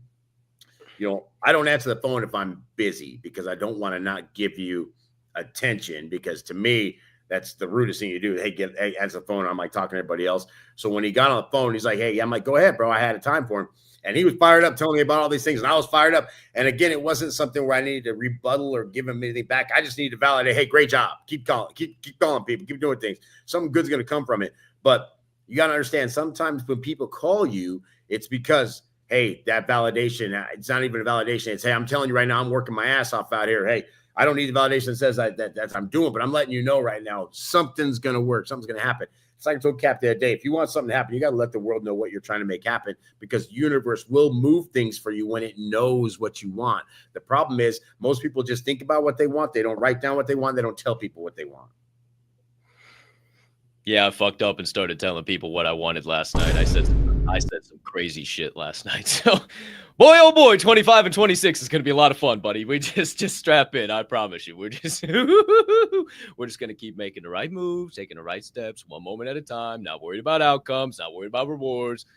Speaker 2: I don't answer the phone if I'm busy because I don't want to not give you attention, because to me, that's the rudest thing you do. Hey, answer the phone. I'm like talking to everybody else. So when he got on the phone, he's like, hey, I'm like, go ahead, bro. I had a time for him. And he was fired up telling me about all these things. And I was fired up. And again, it wasn't something where I needed to rebuttal or give him anything back. I just needed to validate, hey, great job. Keep calling people, keep doing things. Something good's going to come from it. But you got to understand, sometimes when people call you, it's because, hey, that validation, it's not even a validation. It's, hey, I'm telling you right now, I'm working my ass off out here. Hey, I don't need the validation that says that I'm doing, but I'm letting you know right now, something's going to work. Something's going to happen. It's like I told Capp the other day, if you want something to happen, you got to let the world know what you're trying to make happen, because the universe will move things for you when it knows what you want. The problem is most people just think about what they want. They don't write down what they want. They don't tell people what they want.
Speaker 1: Yeah, I fucked up and started telling people what I wanted last night. I said some crazy shit last night. So, boy, oh boy, 25 and 26 is going to be a lot of fun, buddy. We just strap in. I promise you. We're just going to keep making the right moves, taking the right steps, one moment at a time. Not worried about outcomes, not worried about rewards,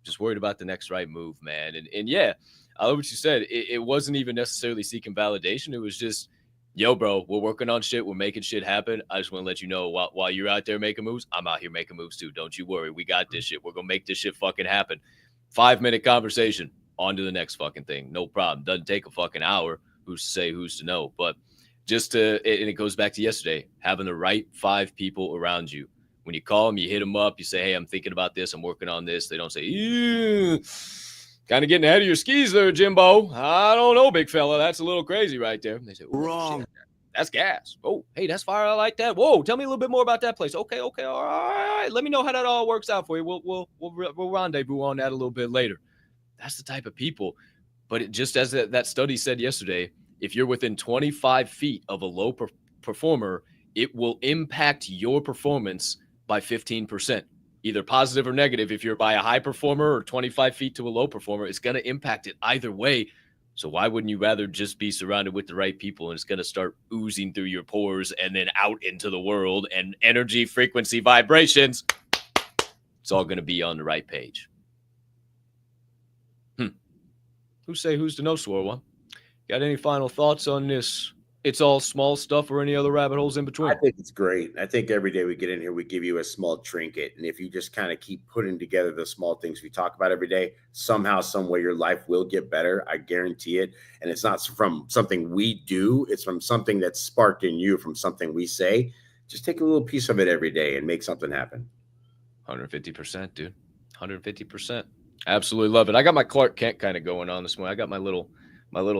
Speaker 1: just worried about the next right move, man. And yeah, I love what you said. It wasn't even necessarily seeking validation. It was just, yo, bro, we're working on shit. We're making shit happen. I just want to let you know while you're out there making moves, I'm out here making moves too. Don't you worry. We got this shit. We're going to make this shit fucking happen. 5-minute conversation. On to the next fucking thing. No problem. Doesn't take a fucking hour. Who's to say, who's to know? But and it goes back to yesterday, having the right 5 people around you. When you call them, you hit them up. You say, hey, I'm thinking about this. I'm working on this. They don't say, kind of getting ahead of your skis there, Jimbo. I don't know, big fella. That's a little crazy right there. They say, wrong. Shit, that's gas. Oh, hey, that's fire. I like that. Whoa, tell me a little bit more about that place. Okay. All right. Let me know how that all works out for you. We'll rendezvous on that a little bit later. That's the type of people. But it just as that study said yesterday, if you're within 25 feet of a low performer, it will impact your performance by 15%. Either positive or negative. If you're by a high performer or 25 feet to a low performer, it's going to impact it either way. So why wouldn't you rather just be surrounded with the right people, and it's going to start oozing through your pores and then out into the world, and energy, frequency, vibrations, it's all going to be on the right page. Who's to know, Swirl One? Got any final thoughts on this? It's all small stuff, or any other rabbit holes in between?
Speaker 2: I think it's great. I think every day we get in here, we give you a small trinket. And if you just kind of keep putting together the small things we talk about every day, somehow, some way, your life will get better. I guarantee it. And it's not from something we do. It's from something that's sparked in you, from something we say. Just take a little piece of it every day and make something happen.
Speaker 1: 150%, dude. 150%. Absolutely love it. I got my Clark Kent kind of going on this morning. I got my little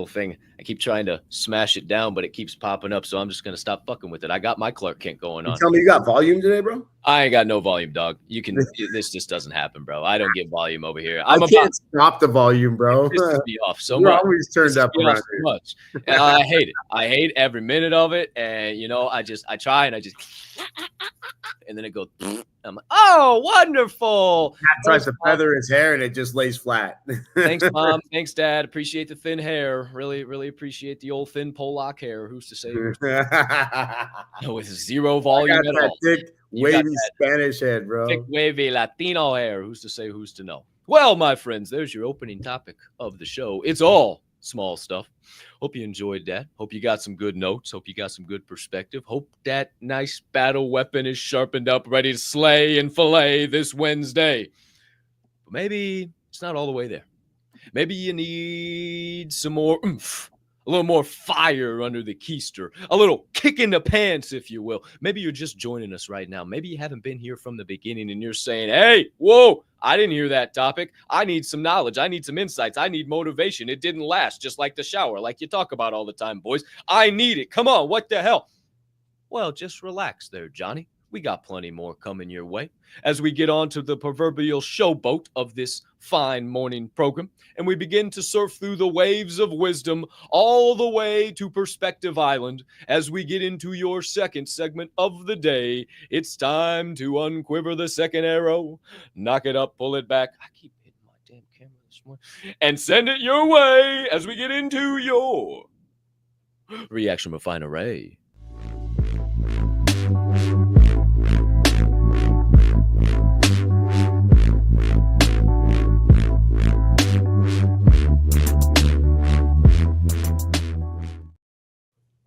Speaker 1: thing. I keep trying to smash it down, but it keeps popping up. So I'm just going to stop fucking with it. I got my Clark Kent going on.
Speaker 2: You tell me you got volume today, bro?
Speaker 1: I ain't got no volume, dog. This just doesn't happen, bro. I don't get volume over here.
Speaker 2: I can't stop the volume, bro.
Speaker 1: It pisses me off so
Speaker 2: You're
Speaker 1: much.
Speaker 2: always turned up around
Speaker 1: so much. And I hate it. I hate every minute of it. And, I try and I just, and then it goes, I'm like, oh, wonderful.
Speaker 2: Matt tries to feather his hair and it just lays flat.
Speaker 1: Thanks, Mom. Thanks, Dad. Appreciate the thin hair. Really, really appreciate the old thin Polak hair. Who's to say? With zero volume at all.
Speaker 2: Thick, wavy Spanish head, bro.
Speaker 1: Thick, wavy Latino hair. Who's to say? Who's to know? Well, my friends, there's your opening topic of the show. It's all small stuff. Hope you enjoyed that. Hope you got some good notes. Hope you got some good perspective. Hope that nice battle weapon is sharpened up, ready to slay and fillet this Wednesday. But maybe it's not all the way there. Maybe you need some more oomph, a little more fire under the keister, a little kick in the pants, if you will. Maybe you're just joining us right now. Maybe you haven't been here from the beginning and you're saying, hey, whoa, I didn't hear that topic. I need some knowledge. I need some insights. I need motivation. It didn't last, just like the shower, like you talk about all the time, boys. I need it. Come on, what the hell? Well, just relax there, Johnny. we got plenty more coming your way as we get on to the proverbial showboat of this fine morning program, and we begin to surf through the waves of wisdom all the way to Perspective Island as we get into your second segment of the day. It's time to unquiver the second arrow, knock it up, pull it back. I keep hitting my damn camera this morning. And send it your way as we get into your Reaction Refinery.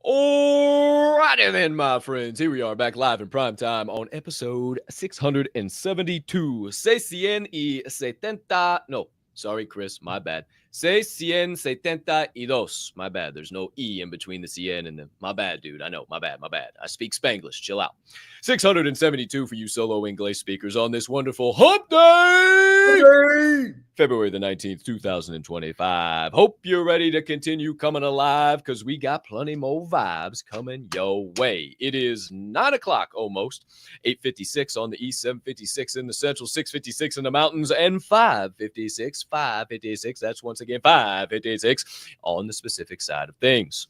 Speaker 1: Alrighty then, my friends. Here we are back live in prime time on episode 672. 670. No, sorry, Chris. My bad. 672. My bad. There's no E in between the CN and the. My bad, dude. I know. My bad. I speak Spanglish. Chill out. 672 for you solo English speakers on this wonderful hump day. February the 19th, 2025. Hope you're ready to continue coming alive because we got plenty more vibes coming your way. It is 9 o'clock almost, 8:56 on the east, 7:56 in the central, 6:56 in the mountains, and 5:56. That's once again 5:56 on the specific side of things.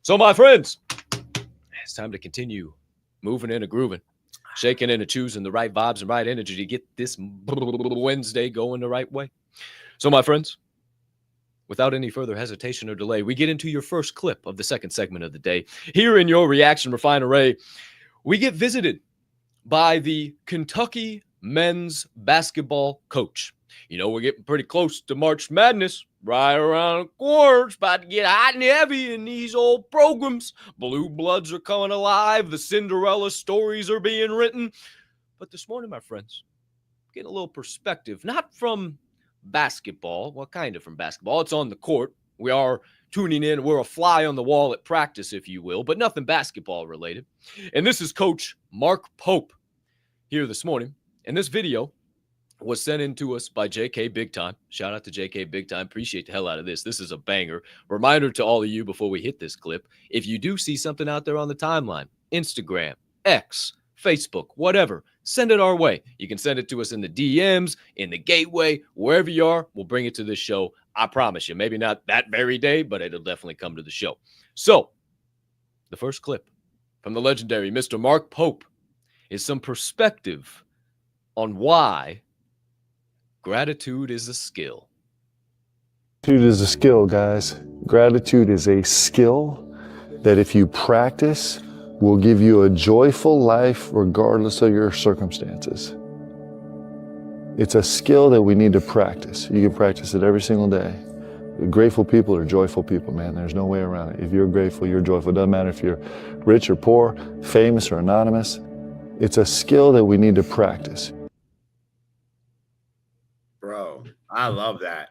Speaker 1: So, my friends, it's time to continue moving and grooving, shaking and choosing the right vibes and right energy to get this Wednesday going the right way. So, my friends, without any further hesitation or delay, we get into your first clip of the second segment of the day. Here in your Reaction Refinery, we get visited by the Kentucky men's basketball coach. You know, we're getting pretty close to March Madness. Right around the corner, it's about to get hot and heavy in these old programs. Blue bloods are coming alive. The Cinderella stories are being written. But this morning, my friends, getting a little perspective, not from basketball. Well, kind of from basketball. It's on the court. We are tuning in. We're a fly on the wall at practice, if you will, but nothing basketball related. And this is Coach Mark Pope here this morning. And this video was sent in to us by JK Big Time. Shout out to JK Big Time. Appreciate the hell out of this. This is a banger. Reminder to all of you before we hit this clip. If you do see something out there on the timeline, Instagram, X, Facebook, whatever, send it our way. You can send it to us in the DMs, in the gateway, wherever you are. We'll bring it to this show. I promise you. Maybe not that very day, but it'll definitely come to the show. So, the first clip from the legendary Mr. Mark Pope is some perspective on why gratitude is a skill.
Speaker 7: Gratitude is a skill, guys. Gratitude is a skill that if you practice will give you a joyful life regardless of your circumstances. It's a skill that we need to practice. You can practice it every single day. Grateful people are joyful people, man. There's no way around it. If you're grateful, you're joyful. It doesn't matter if you're rich or poor, famous or anonymous. It's a skill that we need to practice.
Speaker 2: Bro, I love that.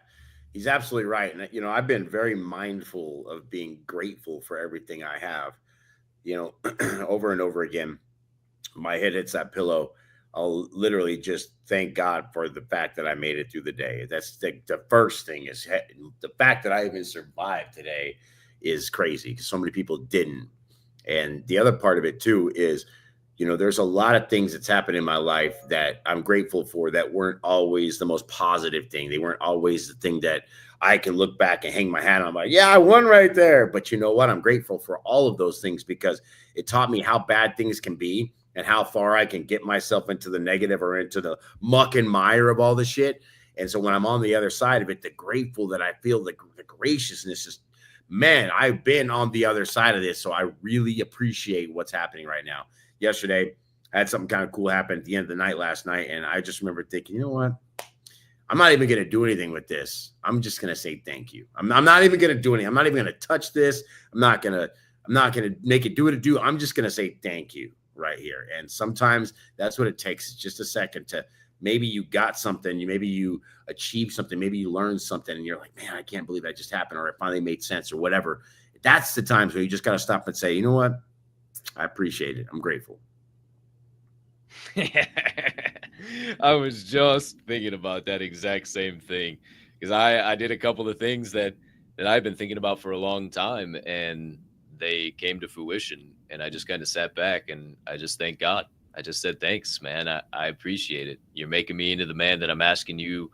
Speaker 2: He's absolutely right. And, you know, I've been very mindful of being grateful for everything I have. You know, over and over again, my head hits that pillow. I'll literally just thank God for the fact that I made it through the day. That's the first thing is the fact that I even survived today is crazy because so many people didn't. And the other part of it, too, is, you know, there's a lot of things that's happened in my life that I'm grateful for that weren't always the most positive thing. They weren't always the thing that I can look back and hang my hat on. I'm like, yeah, I won right there. But you know what? I'm grateful for all of those things because it taught me how bad things can be and how far I can get myself into the negative or into the muck and mire of all the shit. And so when I'm on the other side of it, the grateful that I feel, the graciousness is, man, I've been on the other side of this. So I really appreciate what's happening right now. Yesterday, I had something kind of cool happen at the end of the night last night. And I just remember thinking, you know what? I'm not even going to do anything with this. I'm just going to say thank you. I'm not even going to do anything. I'm not even going to touch this. I'm not going to make it do what it do. I'm just going to say thank you right here. And sometimes that's what it takes. It's just a second to maybe you got something. Maybe you achieved something. Maybe you learned something and you're like, man, I can't believe that just happened. Or it finally made sense or whatever. That's the times where you just got to stop and say, you know what? I appreciate it. I'm grateful.
Speaker 1: I was just thinking about that exact same thing because I did a couple of things that I've been thinking about for a long time and they came to fruition and I just kind of sat back and I just thank God. I just said, thanks, man. I appreciate it. You're making me into the man that I'm asking you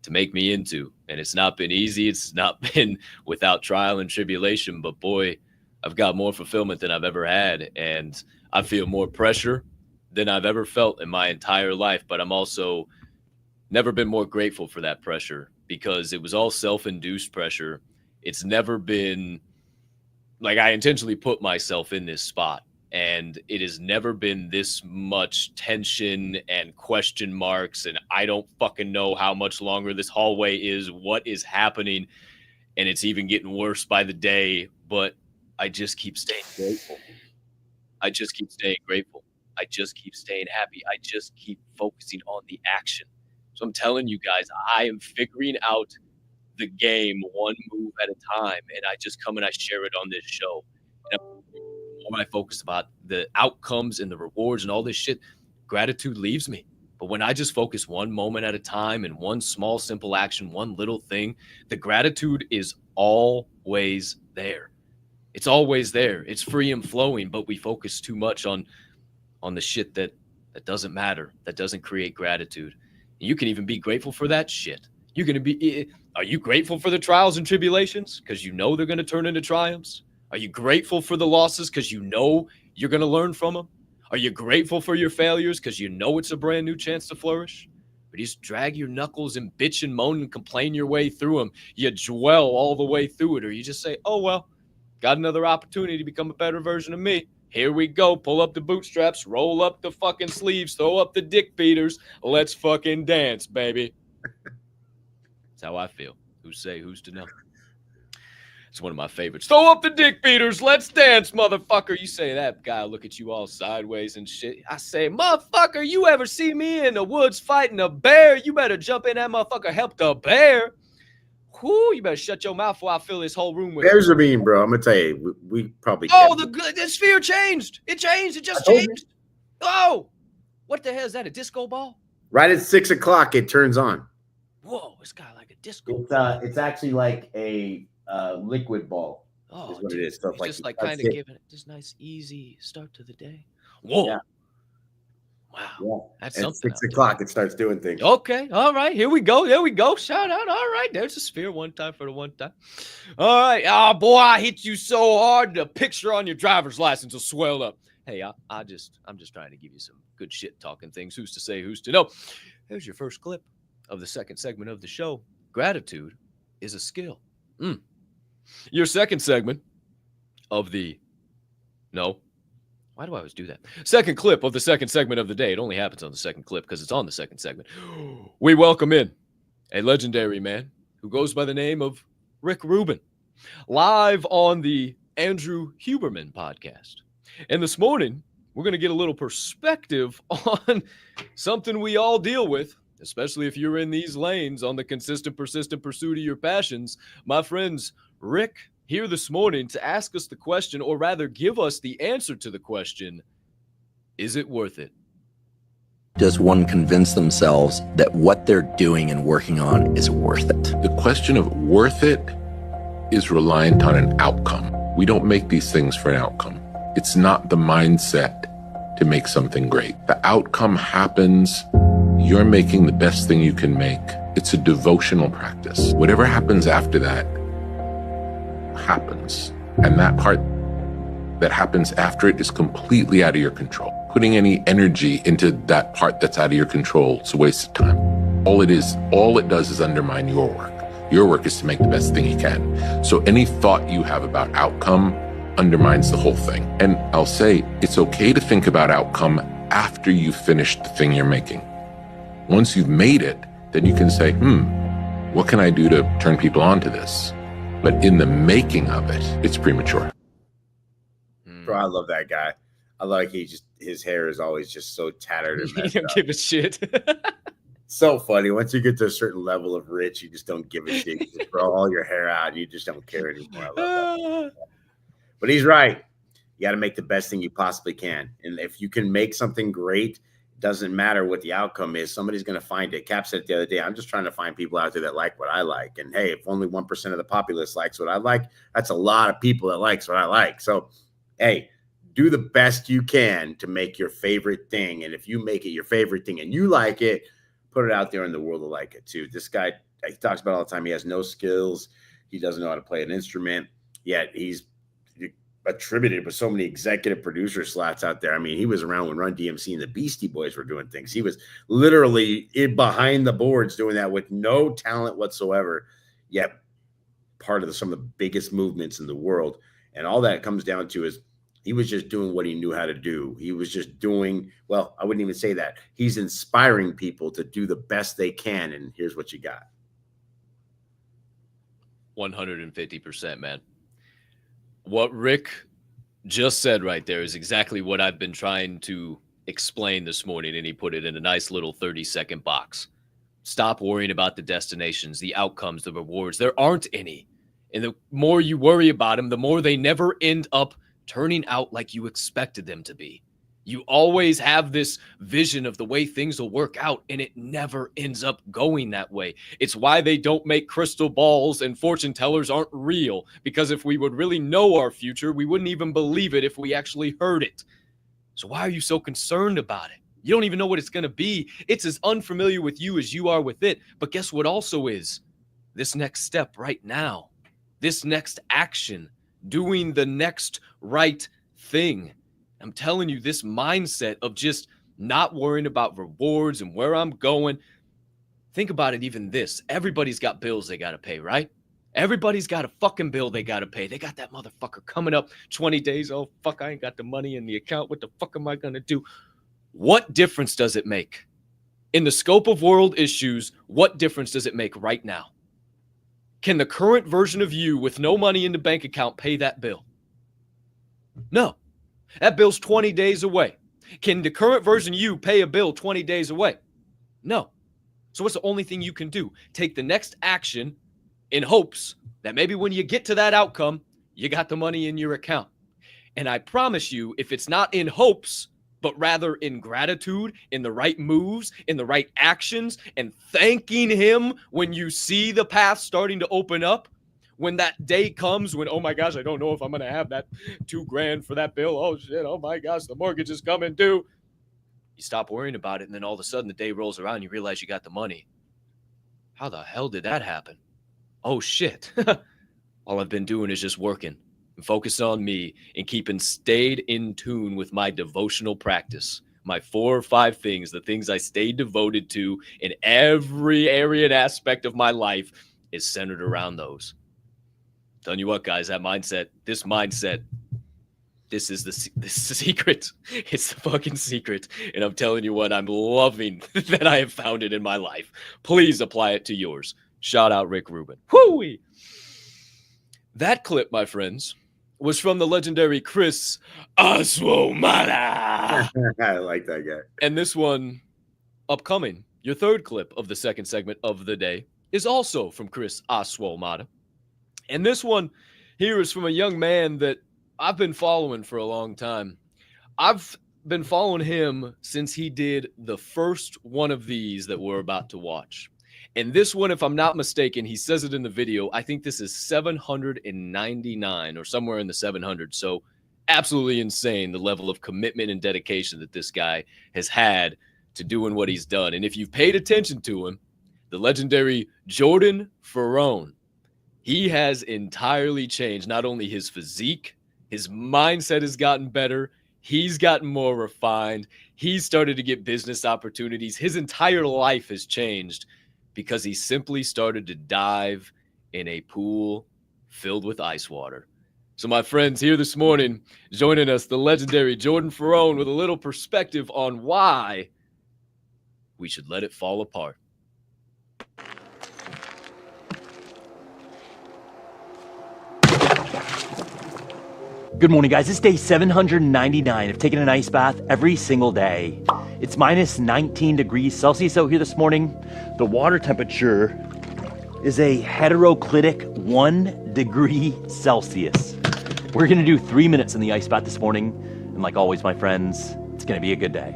Speaker 1: to make me into. And it's not been easy. It's not been without trial and tribulation, but boy, I've got more fulfillment than I've ever had. And I feel more pressure than I've ever felt in my entire life. But I'm also never been more grateful for that pressure, because it was all self-induced pressure. It's never been like I intentionally put myself in this spot. And it has never been this much tension and question marks. And I don't fucking know how much longer this hallway is, what is happening. And it's even getting worse by the day. But I just keep staying grateful. I just keep staying grateful. I just keep staying happy. I just keep focusing on the action. So I'm telling you guys, I am figuring out the game one move at a time. And I just come and I share it on this show. And when I focus about the outcomes and the rewards and all this shit, gratitude leaves me. But when I just focus one moment at a time and one small, simple action, one little thing, the gratitude is always there. It's always there. It's free and flowing, but we focus too much on the shit that doesn't matter, that doesn't create gratitude. And you can even be grateful for that shit. Are you grateful for the trials and tribulations because you know they're going to turn into triumphs? Are you grateful for the losses because you know you're going to learn from them? Are you grateful for your failures because you know it's a brand new chance to flourish? Or do you just drag your knuckles and bitch and moan and complain your way through them? You dwell all the way through it, or you just say, oh, well, got another opportunity to become a better version of me. Here we go. Pull up the bootstraps, roll up the fucking sleeves, throw up the dick beaters. Let's fucking dance, baby. That's how I feel. Who's to know? It's one of my favorites. Throw up the dick beaters. Let's dance, motherfucker. You say that, guy look at you all sideways and shit. I say, motherfucker, you ever see me in the woods fighting a bear? You better jump in that motherfucker, help the bear. Whoo, you better shut your mouth before I fill this whole room with
Speaker 2: Bears are mean, bro. I'm going to tell you, we probably
Speaker 1: Oh, the sphere changed. It changed. It just changed. Oh, what the hell is that, a disco ball?
Speaker 2: Right at 6 o'clock, it turns on.
Speaker 1: Whoa, it's got like a disco.
Speaker 2: It's actually like a liquid ball.
Speaker 1: Oh,
Speaker 2: is what
Speaker 1: dude,
Speaker 2: it is. So
Speaker 1: it's
Speaker 2: like
Speaker 1: just like kind of giving it this nice, easy start to the day. Whoa.
Speaker 2: Yeah.
Speaker 1: Wow.
Speaker 2: Yeah.
Speaker 1: That's
Speaker 2: At
Speaker 1: something.
Speaker 2: 6 o'clock, it starts doing things.
Speaker 1: Okay. All right. Here we go. There we go. Shout out. All right. There's a sphere one time for the one time. All right. Oh, boy, I hit you so hard. The picture on your driver's license will swell up. Hey, I'm just trying to give you some good shit talking things. Who's to say, who's to know? Here's your first clip of the second segment of the show. Gratitude is a skill. Your second segment of the why do I always do that? Second clip of the second segment of the day. It only happens on the second clip because it's on the second segment. We welcome in a legendary man who goes by the name of Rick Rubin, live on the Andrew Huberman podcast. And this morning, we're going to get a little perspective on something we all deal with, especially if you're in these lanes on the consistent, persistent pursuit of your passions. My friends, Rick here this morning to ask us the question, or rather give us the answer to the question, is it worth it?
Speaker 8: Does one convince themselves that what they're doing and working on is worth it?
Speaker 9: The question of worth it is reliant on an outcome. We don't make these things for an outcome. It's not the mindset to make something great. The outcome happens. You're making the best thing you can make. It's a devotional practice. Whatever happens after that happens. And that part that happens after it is completely out of your control. Putting any energy into that part that's out of your control, it's a waste of time. All it does is undermine your work. Your work is to make the best thing you can. So any thought you have about outcome undermines the whole thing. And I'll say it's okay to think about outcome after you've finished the thing you're making. Once you've made it, then you can say, what can I do to turn people on to this? But in the making of it, it's premature.
Speaker 2: Bro, I love that guy. I like his hair is always just so tattered and
Speaker 1: You don't give a shit.
Speaker 2: So funny. Once you get to a certain level of rich, you just don't give a shit. You just throw all your hair out and you just don't care anymore. I love that. But he's right. You got to make the best thing you possibly can. And if you can make something great, doesn't matter what the outcome is. Somebody's going to find it. Cap said it the other day. I'm just trying to find people out there that like what I like. And hey, if only 1% of the populace likes what I like, that's a lot of people that likes what I like. So, hey, do the best you can to make your favorite thing. And if you make it your favorite thing and you like it, put it out there in the world to like it too. This guy, he talks about all the time. He has no skills. He doesn't know how to play an instrument, yet he's attributed with so many executive producer slots out there. I mean, he was around when Run DMC and the Beastie Boys were doing things. He was literally behind the boards doing that with no talent whatsoever, yet part of some of the biggest movements in the world. And all that comes down to is he was just doing what he knew how to do. He was just doing, well, I wouldn't even say that. He's inspiring people to do the best they can. And here's what you got.
Speaker 1: 150%, man. What Rick just said right there is exactly what I've been trying to explain this morning, and he put it in a nice little 30-second box. Stop worrying about the destinations, the outcomes, the rewards. There aren't any. And the more you worry about them, the more they never end up turning out like you expected them to be. You always have this vision of the way things will work out, and it never ends up going that way. It's why they don't make crystal balls and fortune tellers aren't real, because if we would really know our future, we wouldn't even believe it if we actually heard it. So why are you so concerned about it? You don't even know what it's going to be. It's as unfamiliar with you as you are with it. But guess what also is? This next step right now, this next action, doing the next right thing. I'm telling you, this mindset of just not worrying about rewards and where I'm going. Think about it, even this. Everybody's got bills they got to pay, right? Everybody's got a fucking bill they got to pay. They got that motherfucker coming up 20 days. Oh, fuck, I ain't got the money in the account. What the fuck am I going to do? What difference does it make? In the scope of world issues, what difference does it make right now? Can the current version of you with no money in the bank account pay that bill? No. That bill's 20 days away. Can the current version of you pay a bill 20 days away? No. So what's the only thing you can do? Take the next action in hopes that maybe when you get to that outcome, you got the money in your account. And I promise you, if it's not in hopes, but rather in gratitude, in the right moves, in the right actions, and thanking him when you see the path starting to open up, when that day comes when, oh my gosh, I don't know if I'm going to have that $2,000 for that bill. Oh shit. Oh my gosh, the mortgage is coming due. You stop worrying about it. And then all of a sudden the day rolls around. You realize you got the money. How the hell did that happen? Oh shit. All I've been doing is just working and focus on me and keeping stayed in tune with my devotional practice. My 4 or 5 things, the things I stayed devoted to in every area and aspect of my life is centered around those. Telling you what, guys, that mindset, this is the secret. It's the fucking secret. And I'm telling you what, I'm loving that I have found it in my life. Please apply it to yours. Shout out Rick Rubin. Whoo-wee. That clip, my friends, was from the legendary Chris Aswomada.
Speaker 2: I like that guy.
Speaker 1: And this one, upcoming, your third clip of the second segment of the day, is also from Chris Aswomada. And this one here is from a young man that I've been following for a long time. I've been following him since he did the first one of these that we're about to watch. And this one, if I'm not mistaken, he says it in the video, I think this is 799 or somewhere in the 700. So absolutely insane, the level of commitment and dedication that this guy has had to doing what he's done. And if you've paid attention to him, the legendary Jordan Ferrone, he has entirely changed not only his physique, his mindset has gotten better. He's gotten more refined. He's started to get business opportunities. His entire life has changed because he simply started to dive in a pool filled with ice water. So my friends, here this morning, joining us, the legendary Jordan Ferrone with a little perspective on why we should let it fall apart.
Speaker 10: Good morning, guys. It's day 799 of taking an ice bath every single day. It's minus 19 degrees Celsius out here this morning. The water temperature is a heteroclitic 1 degree Celsius. We're gonna do 3 minutes in the ice bath this morning. And like always, my friends, it's gonna be a good day.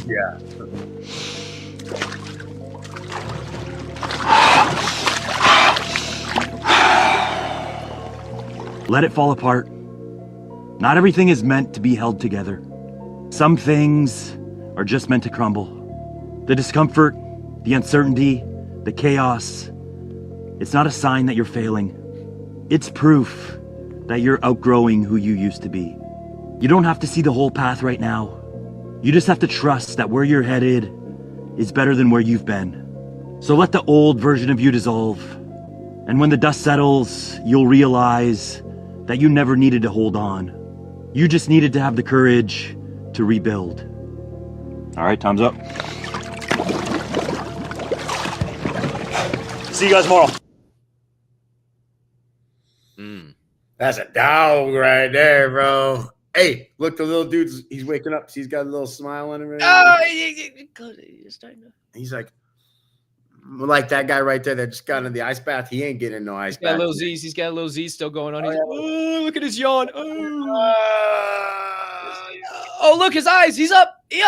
Speaker 2: Yeah.
Speaker 10: Let it fall apart. Not everything is meant to be held together. Some things are just meant to crumble. The discomfort, the uncertainty, the chaos, it's not a sign that you're failing. It's proof that you're outgrowing who you used to be. You don't have to see the whole path right now. You just have to trust that where you're headed is better than where you've been. So let the old version of you dissolve. And when the dust settles, you'll realize that you never needed to hold on. You just needed to have the courage to rebuild. All right, time's up. See you guys tomorrow.
Speaker 2: That's a dog right there, bro. Hey, look, the little dude's, he's waking up. He's got a little smile on him.
Speaker 1: Oh,
Speaker 2: he's like that guy right there that just got in the ice bath. He ain't getting no ice bath.
Speaker 1: He's got a little Z's still going on. Look at his yawn. Oh, look, his eyes. He's up. He's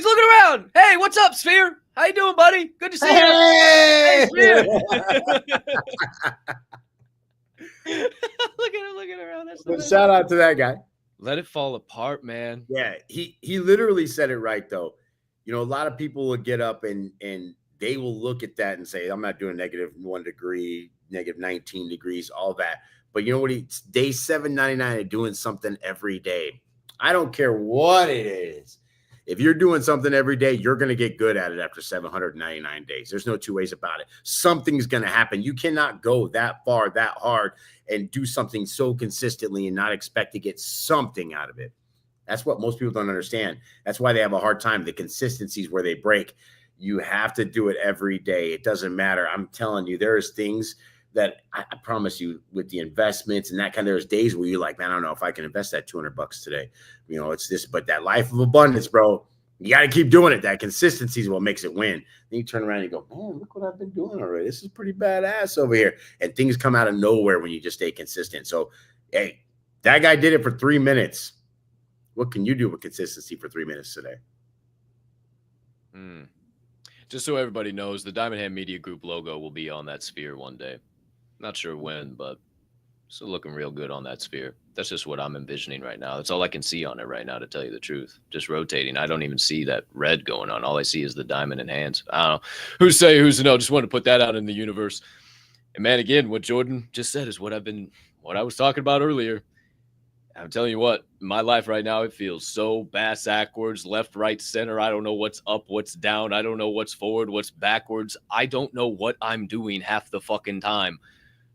Speaker 1: looking around. Hey, what's up, Sphere? How you doing, buddy? Good to see you. Hey, Sphere. Look at him looking around.
Speaker 2: Shout out to that guy.
Speaker 1: Let it fall apart, man.
Speaker 2: Yeah, he literally said it right, though. You know, a lot of people will get up and they will look at that and say, I'm not doing -1 degree, -19 degrees, all that. But you know what? It's day 799 of doing something every day. I don't care what it is. If you're doing something every day, you're going to get good at it after 799 days. There's no two ways about it. Something's going to happen. You cannot go that far, that hard, and do something so consistently and not expect to get something out of it. That's what most people don't understand. That's why they have a hard time. The consistency is where they break. You have to do it every day. It doesn't matter. I'm telling you, there's things that I promise you with the investments and that kind of, there's days where you're like, man, I don't know if I can invest that $200 today. You know, it's this, but that life of abundance, bro, you got to keep doing it. That consistency is what makes it win. Then you turn around and you go, man, look what I've been doing already. This is pretty badass over here. And things come out of nowhere when you just stay consistent. So, hey, that guy did it for 3 minutes. What can you do with consistency for 3 minutes today?
Speaker 1: Just so everybody knows, the Diamond Hand Media Group logo will be on that sphere one day. Not sure when, but it's looking real good on that sphere. That's just what I'm envisioning right now. That's all I can see on it right now, to tell you the truth. Just rotating. I don't even see that red going on. All I see is the diamond and hands. I don't know. Who's to say, who's to know? Just wanted to put that out in the universe. And man, again, what Jordan just said is what I was talking about earlier. I'm telling you what, my life right now, it feels so backwards, left, right, center. I don't know what's up, what's down. I don't know what's forward, what's backwards. I don't know what I'm doing half the fucking time.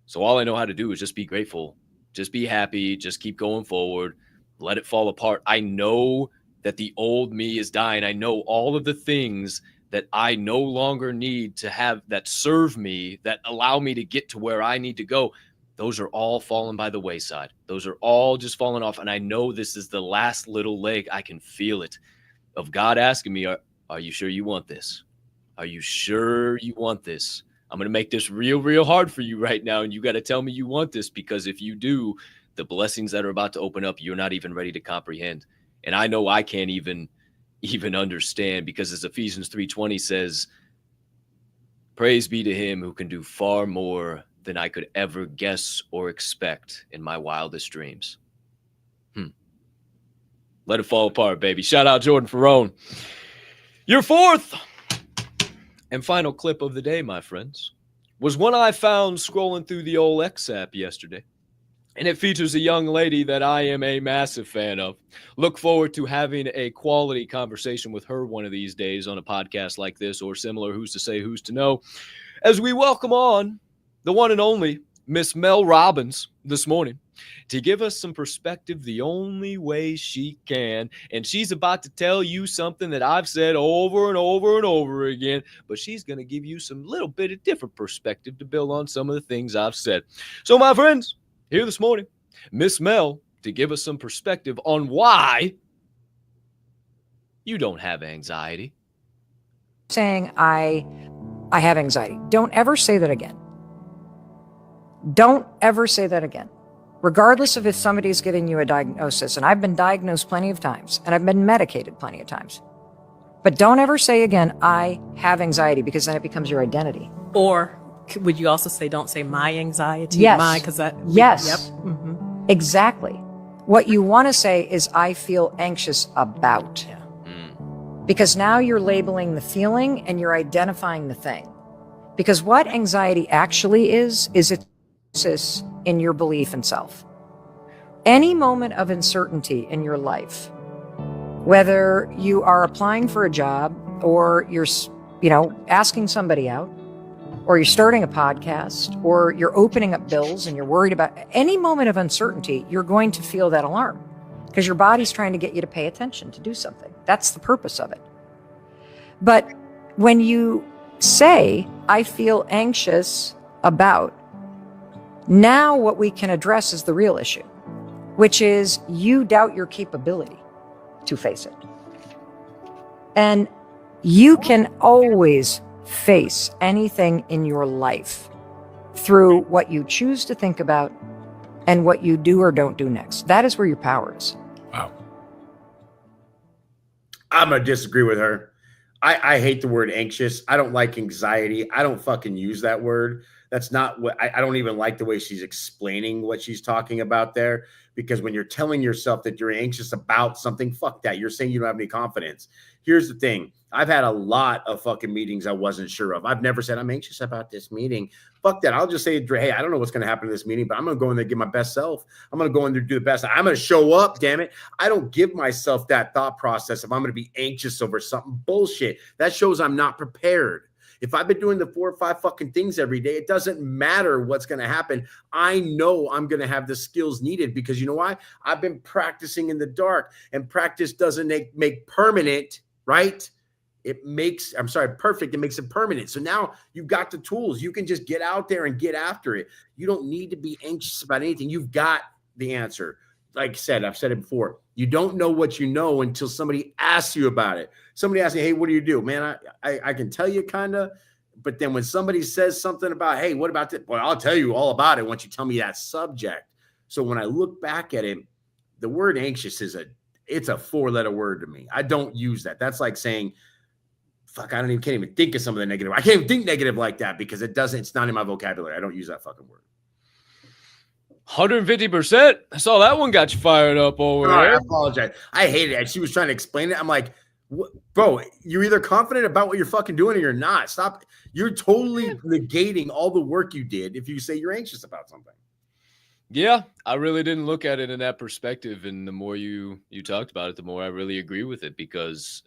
Speaker 1: So all I know how to do is just be grateful, just be happy, just keep going forward, let it fall apart. I know that the old me is dying. I know all of the things that I no longer need to have that serve me, that allow me to get to where I need to go. Those are all falling by the wayside. Those are all just falling off. And I know this is the last little leg. I can feel it of God asking me, are you sure you want this? Are you sure you want this? I'm going to make this real, real hard for you right now. And you got to tell me you want this, because if you do, the blessings that are about to open up, you're not even ready to comprehend. And I know I can't even understand, because as Ephesians 3:20 says, praise be to him who can do far more than I could ever guess or expect in my wildest dreams. Let it fall apart, baby. Shout out Jordan Ferrone. Your fourth and final clip of the day, my friends, was one I found scrolling through the old X app yesterday. And it features a young lady that I am a massive fan of. Look forward to having a quality conversation with her one of these days on a podcast like this or similar. Who's to say, who's to know? As we welcome on the one and only Miss Mel Robbins this morning to give us some perspective the only way she can. And she's about to tell you something that I've said over and over and over again, but she's going to give you some little bit of different perspective to build on some of the things I've said. So my friends, here this morning, Miss Mel to give us some perspective on why you don't have anxiety.
Speaker 11: Saying I have anxiety. Don't ever say that again. Don't ever say that again. Regardless of if somebody's giving you a diagnosis, and I've been diagnosed plenty of times, and I've been medicated plenty of times. But don't ever say again, I have anxiety, because then it becomes your identity.
Speaker 12: Or would you also say, don't say my anxiety?
Speaker 11: Yes.
Speaker 12: My, because that.
Speaker 11: Yes.
Speaker 12: Yep. Mm-hmm.
Speaker 11: Exactly. What you want to say is, I feel anxious about. Because now you're labeling the feeling and you're identifying the thing. Because what anxiety actually is it's in your belief in self. Any moment of uncertainty in your life, whether you are applying for a job or you're, asking somebody out, or you're starting a podcast, or you're opening up bills and you're worried about any moment of uncertainty, you're going to feel that alarm because your body's trying to get you to pay attention, to do something. That's the purpose of it. But when you say, I feel anxious about, now what we can address is the real issue, which is you doubt your capability to face it. And you can always face anything in your life through what you choose to think about and what you do or don't do next. That is where your power is.
Speaker 2: Wow. I'm going to disagree with her. I hate the word anxious. I don't like anxiety. I don't fucking use that word. That's not what I don't even like the way she's explaining what she's talking about there. Because when you're telling yourself that you're anxious about something, fuck that. You're saying you don't have any confidence. Here's the thing. I've had a lot of fucking meetings I wasn't sure of. I've never said I'm anxious about this meeting. Fuck that. I'll just say, hey, I don't know what's going to happen in this meeting, but I'm going to go in there and give my best self. I'm going to go in there and do the best. I'm going to show up, damn it. I don't give myself that thought process if I'm going to be anxious over something bullshit. That shows I'm not prepared. If I've been doing the 4 or 5 fucking things every day, it doesn't matter what's going to happen. I know I'm going to have the skills needed because you know why? I've been practicing in the dark, and practice doesn't make permanent, right? Perfect. It makes it permanent. So now you've got the tools. You can just get out there and get after it. You don't need to be anxious about anything. You've got the answer. Like I said, I've said it before. You don't know what you know until somebody asks you about it. Somebody asks you, hey, what do you do? Man, I can tell you kind of, but then when somebody says something about, hey, what about this? Well, I'll tell you all about it once you tell me that subject. So when I look back at it, the word anxious it's a 4-letter word to me. I don't use that. That's like saying, fuck, can't even think of some of the negative. I can't even think negative like that because it's not in my vocabulary. I don't use that fucking word.
Speaker 1: 150%. I saw that one got you fired up over there.
Speaker 2: I apologize. I hated it. She was trying to explain it. I'm like, bro, you're either confident about what you're fucking doing or you're not. Stop. You're totally negating all the work you did if you say you're anxious about something.
Speaker 1: Yeah, I really didn't look at it in that perspective. And the more you talked about it, the more I really agree with it because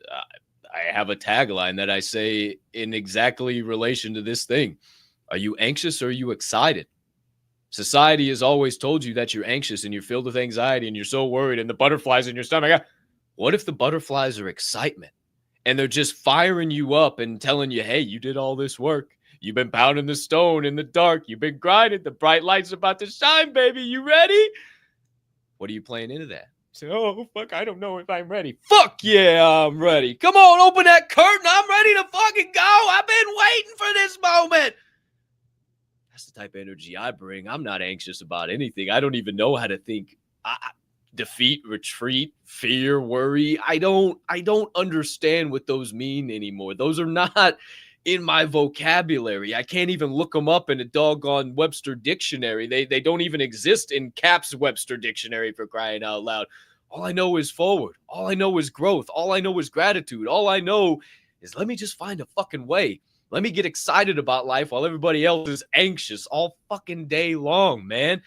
Speaker 1: I have a tagline that I say in exactly relation to this thing. Are you anxious or are you excited? Society has always told you that you're anxious and you're filled with anxiety and you're so worried and the butterflies in your stomach. What if the butterflies are excitement and they're just firing you up and telling you, hey, you did all this work. You've been pounding the stone in the dark. You've been grinding. The bright light's about to shine, baby. You ready? What are you playing into that? Say, oh, fuck, I don't know if I'm ready. Fuck yeah, I'm ready. Come on, open that curtain. I'm ready to fucking go. I've been waiting for this moment. That's the type of energy I bring. I'm not anxious about anything. I don't even know how to think. Defeat, retreat, fear, worry. I don't understand what those mean anymore. Those are not in my vocabulary. I can't even look them up in a doggone Webster dictionary. They don't even exist in Capp's Webster dictionary, for crying out loud. All I know is forward. All I know is growth. All I know is gratitude. All I know is let me just find a fucking way. Let me get excited about life while everybody else is anxious all fucking day long, man.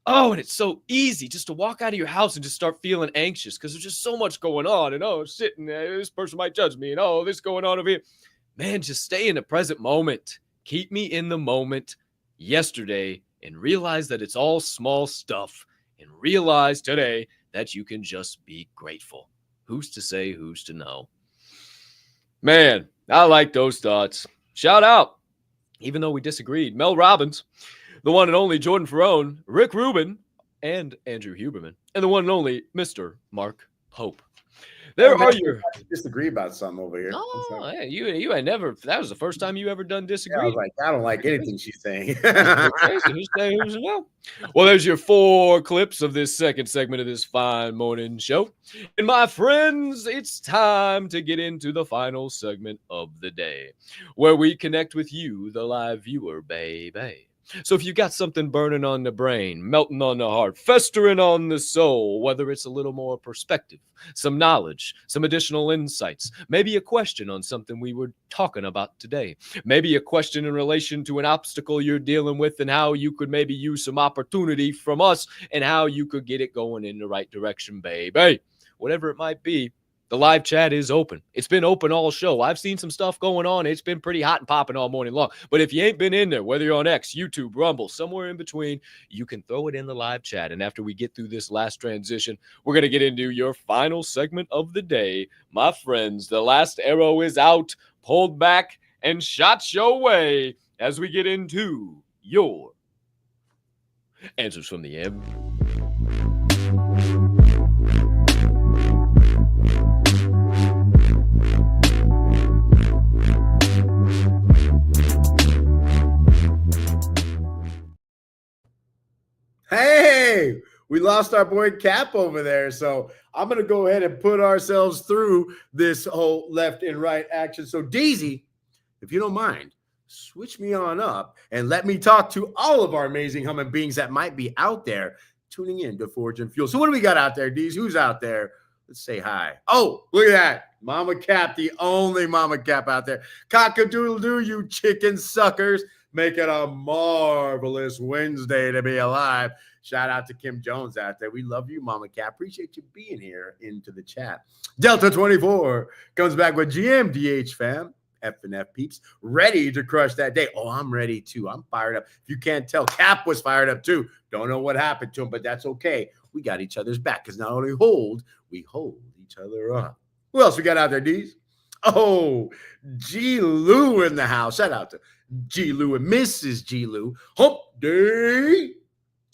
Speaker 1: Oh, and it's so easy just to walk out of your house and just start feeling anxious because there's just so much going on. And, oh, sitting there, this person might judge me. And, oh, this going on over here. Man, just stay in the present moment. Keep me in the moment yesterday and realize that it's all small stuff. And realize today that you can just be grateful. Who's to say, who's to know? Man, I like those thoughts. Shout out, even though we disagreed, Mel Robbins, the one and only Jordan Ferrone, Rick Rubin, and Andrew Huberman, and the one and only Mr. Mark Pope. There are your
Speaker 2: disagree about something over here.
Speaker 1: Oh, hey, you ain't never. That was the first time you ever done disagree.
Speaker 2: Yeah, I was like, I don't like anything she's saying.
Speaker 1: Well, there's your 4 clips of this second segment of this fine morning show. And my friends, it's time to get into the final segment of the day, where we connect with you, the live viewer, baby. So if you got something burning on the brain, melting on the heart, festering on the soul, whether it's a little more perspective, some knowledge, some additional insights, maybe a question on something we were talking about today, maybe a question in relation to an obstacle you're dealing with and how you could maybe use some opportunity from us and how you could get it going in the right direction, baby. Whatever it might be, the live chat is open. It's been open all show. I've seen some stuff going on. It's been pretty hot and popping all morning long. But if you ain't been in there, whether you're on X, YouTube, Rumble, somewhere in between, you can throw it in the live chat. And after we get through this last transition, we're going to get into your final segment of the day. My friends, the last arrow is out, pulled back, and shot your way as we get into your answers from the end.
Speaker 2: Hey, we lost our boy Capp over there. So I'm going to go ahead and put ourselves through this whole left and right action. So Deezy, if you don't mind, switch me on up and let me talk to all of our amazing human beings that might be out there tuning in to Forge and Fuel. So what do we got out there, Deez? Who's out there? Let's say hi. Oh, look at that. Mama Capp, the only Mama Capp out there. Cock-a-doodle-doo, you chicken suckers. Make it a marvelous Wednesday to be alive. Shout out to Kim Jones out there. We love you, Mama Capp. Appreciate you being here into the chat. Delta 24 comes back with GMDH fam. F&F peeps, ready to crush that day. Oh, I'm ready too. I'm fired up. If you can't tell, Capp was fired up too. Don't know what happened to him, but that's okay. We got each other's back because not only we hold each other up. Who else we got out there, D's? Oh, G. Lou in the house. Shout out to G. Lou and Mrs. G. Lou. Hump Day.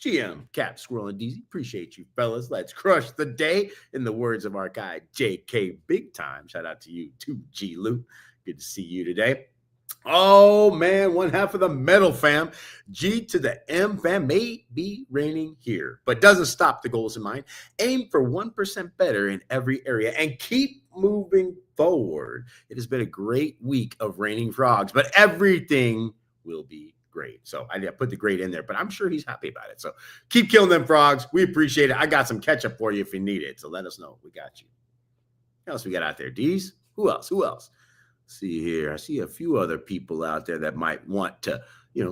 Speaker 2: GM, Capp Swirl and DZ. Appreciate you, fellas. Let's crush the day. In the words of our guy, JK Big Time. Shout out to you too, G. Lou. Good to see you today. Oh, man, one half of the metal fam. G to the M fam may be reigning here, but doesn't stop the goals in mind. Aim for 1% better in every area and keep moving forward. It has been a great week of raining frogs, but everything will be great. So I put the great in there, but I'm sure he's happy about it. So keep killing them frogs. We appreciate it. I got some ketchup for you if you need it. So let us know. We got you. What else we got out there, D's? Who else? See here. I see a few other people out there that might want to,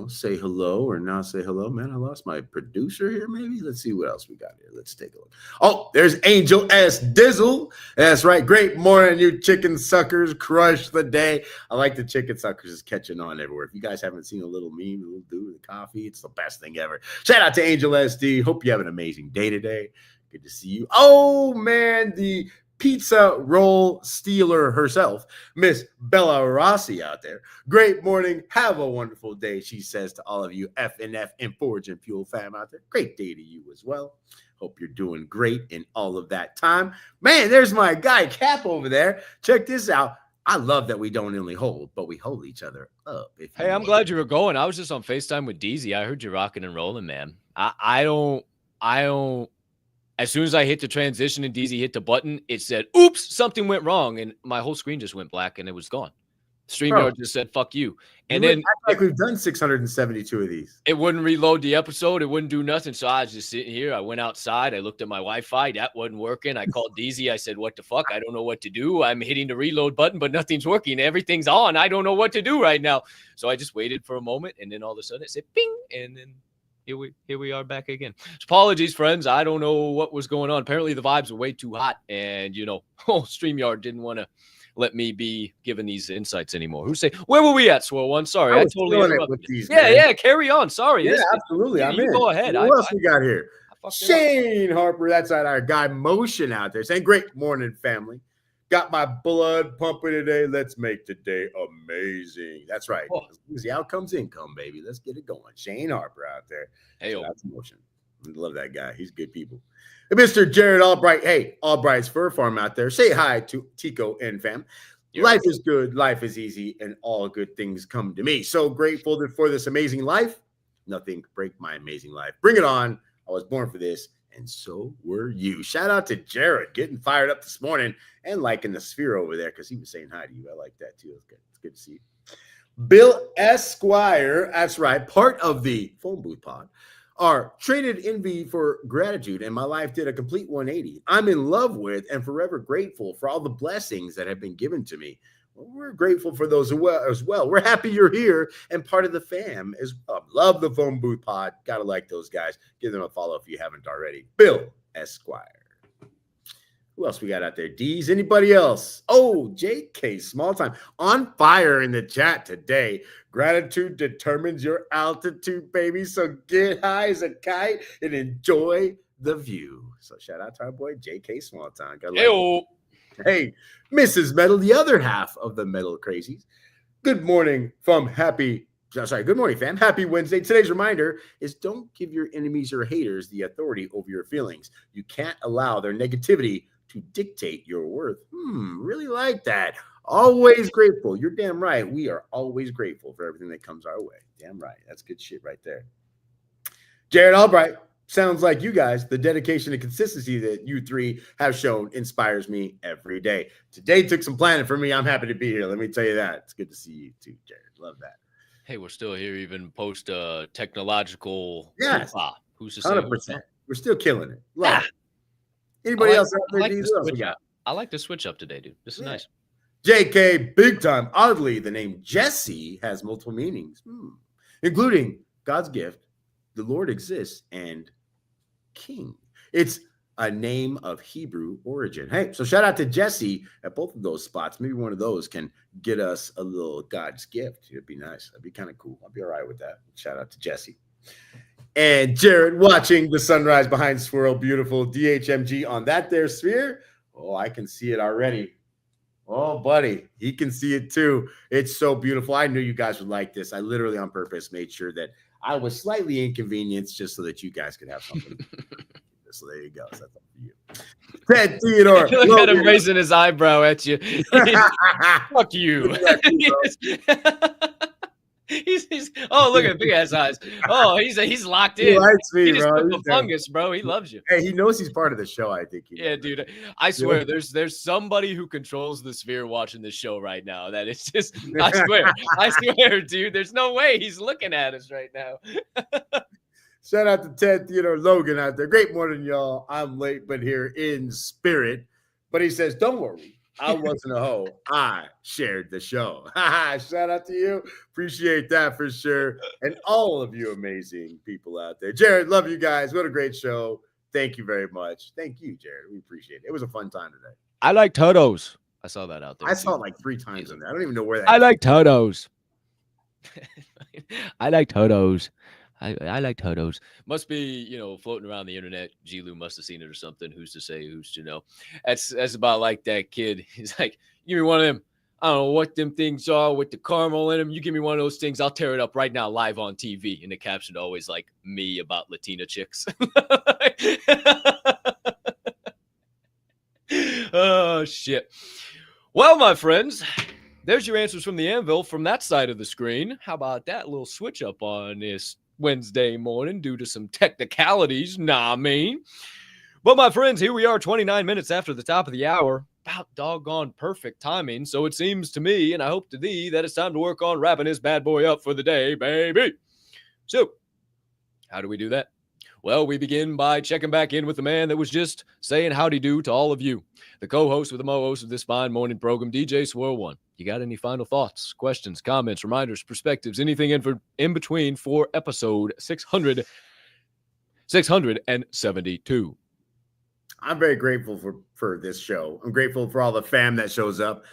Speaker 2: say hello or not say hello. Man, I lost my producer here, maybe. Let's see what else we got here. Let's take a look. Oh, there's Angel S. Dizzle. That's right. Great morning, you chicken suckers. Crush the day. I like the chicken suckers is catching on everywhere. If you guys haven't seen a little meme, a little dude with coffee, it's the best thing ever. Shout out to Angel SD. Hope you have an amazing day today. Good to see you. Oh, man, the pizza roll stealer herself, Miss Bella Rossi out there. Great morning. Have a wonderful day, she says to all of you F&F and Forge and Fuel fam out there. Great day to you as well. Hope you're doing great in all of that time. Man, there's my guy Capp over there. Check this out. I love that we don't only hold, but we hold each other up.
Speaker 1: Hey, I'm glad you were going. I was just on FaceTime with DZ. I heard you rocking and rolling, man. I don't As soon as I hit the transition and DZ hit the button, it said, oops, something went wrong. And my whole screen just went black and it was gone. StreamYard just said, fuck you. And then
Speaker 2: like we've done 672 of these.
Speaker 1: It wouldn't reload the episode. It wouldn't do nothing. So I was just sitting here. I went outside. I looked at my Wi-Fi. That wasn't working. I called DZ. I said, what the fuck? I don't know what to do. I'm hitting the reload button, but nothing's working. Everything's on. I don't know what to do right now. So I just waited for a moment. And then all of a sudden it said, ping. And then here we are back again. So apologies, friends. I don't know what was going on. Apparently the vibes were way too hot. And, StreamYard didn't want to let me be given these insights anymore. Where were we at, Swirl One? Sorry, I totally interrupted. Yeah, carry on. Sorry.
Speaker 2: Yeah, absolutely. I'm in.
Speaker 1: Go ahead.
Speaker 2: What else we got here? Shane Harper, that's our guy Motion out there saying, great morning, family. Got my blood pumping today. Let's make today amazing. That's right. As long as the outcome's income, baby. Let's get it going. Shane Harper out there. Hey, that's Motion. I love that guy. He's good people. Hey, Mr. Jared Albright. Hey, Albright's Fur Farm out there. Say hi to Tico and fam. Life is good. Life is easy. And all good things come to me. So grateful for this amazing life. Nothing can break my amazing life. Bring it on. I was born for this. And so were you. Shout out to Jared getting fired up this morning and liking the sphere over there because he was saying hi to you. I like that too. It's good to see you. Bill Esquire, that's right, part of the Phone Booth Pod, are traded envy for gratitude, and my life did a complete 180. I'm in love with and forever grateful for all the blessings that have been given to me. Well, we're grateful for those as well. We're happy you're here and part of the fam as well. Love the Phone Booth Pod. Gotta like those guys. Give them a follow if you haven't already. Bill Esquire. Who else we got out there? D's. Anybody else? Oh, JK, small time. On fire in the chat today. Gratitude determines your altitude, baby. So get high as a kite and enjoy the view. So shout out to our boy JK Small Time. Hey, Mrs. Metal, the other half of the Metal Crazies. Good morning good morning, fam. Happy Wednesday. Today's reminder is don't give your enemies or haters the authority over your feelings. You can't allow their negativity to dictate your worth. Really like that. Always grateful. You're damn right. We are always grateful for everything that comes our way. Damn right. That's good shit right there. Jared Albright, sounds like you guys. The dedication and consistency that you three have shown inspires me every day. Today took some planning for me. I'm happy to be here. Let me tell you that. It's good to see you too, Jared. Love that.
Speaker 1: Hey, we're still here even post technological.
Speaker 2: Yes.
Speaker 1: Who's to say?
Speaker 2: 100%. We're still killing it. Love it. Anybody else out there?
Speaker 1: I like the switch up today, dude. This is nice.
Speaker 2: JK, big time. Oddly, the name Jesse has multiple meanings, including God's gift, the Lord exists, and King. It's a name of Hebrew origin. Hey, so shout out to Jesse at both of those spots. Maybe one of those can get us a little God's gift. It'd be nice. That'd be kind of cool. I'll be all right with that. Shout out to Jesse. And Jared watching the sunrise behind Swirl. Beautiful DHMG on that there sphere. Oh, I can see it already. Oh, buddy, he can see it too. It's so beautiful. I knew you guys would like this. I literally on purpose made sure that I was slightly inconvenienced just so that you guys could have something. So there you go. So that's up to you. Ted Theodore.
Speaker 1: Look at him raising his eyebrow at you. Fuck you. He's oh, look at big ass eyes. Oh, he's locked in.
Speaker 2: He likes me,
Speaker 1: he just
Speaker 2: bro.
Speaker 1: took a fungus, bro. He loves you.
Speaker 2: Hey, he knows he's part of the show, I think.
Speaker 1: Yeah, dude. I swear there's somebody who controls the sphere watching this show right now. That it's just I swear, dude. There's no way he's looking at us right now.
Speaker 2: Shout out to Ted Theodore Logan out there. Great morning, y'all. I'm late, but here in spirit. But he says, don't worry. I wasn't a hoe. I shared the show. Shout out to you. Appreciate that for sure. And all of you amazing people out there. Jared, love you guys. What a great show. Thank you very much. Thank you, Jared. We appreciate it. It was a fun time today.
Speaker 1: I like Totos. I saw that out there.
Speaker 2: I saw it like 3 times in there. I don't even know where that
Speaker 1: I like Totos. I like Totos. I like Totos. Must be, floating around the internet. G-Lou must have seen it or something. Who's to say? Who's to know? That's about like that kid. He's like, give me one of them. I don't know what them things are with the caramel in them. You give me one of those things, I'll tear it up right now live on TV. And the caption always like me about Latina chicks. Oh, shit. Well, my friends, there's your answers from the Anvil from that side of the screen. How about that little switch up on this Wednesday morning due to some technicalities? Nah, I mean. But my friends, here we are 29 minutes after the top of the hour. About doggone perfect timing. So it seems to me, and I hope to thee, that it's time to work on wrapping this bad boy up for the day, baby. So, how do we do that? Well, we begin by checking back in with the man that was just saying howdy do to all of you. The co-host with the mo-host of this fine morning program, DJ Swirl One. You got any final thoughts, questions, comments, reminders, perspectives, anything in between for episode 672?
Speaker 2: I'm very grateful for this show. I'm grateful for all the fam that shows up.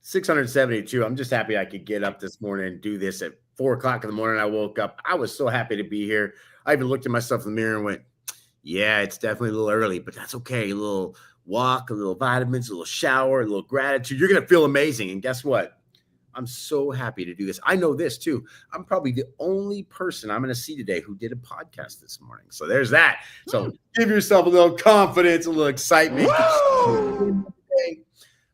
Speaker 2: 672. I'm just happy I could get up this morning and do this at 4 o'clock in the morning. I woke up. I was so happy to be here. I even looked at myself in the mirror and went, yeah, it's definitely a little early, but that's okay. A little walk, a little vitamins, a little shower, a little gratitude. You're going to feel amazing. And guess what? I'm so happy to do this. I know this too. I'm probably the only person I'm going to see today who did a podcast this morning. So there's that. So give yourself a little confidence, a little excitement.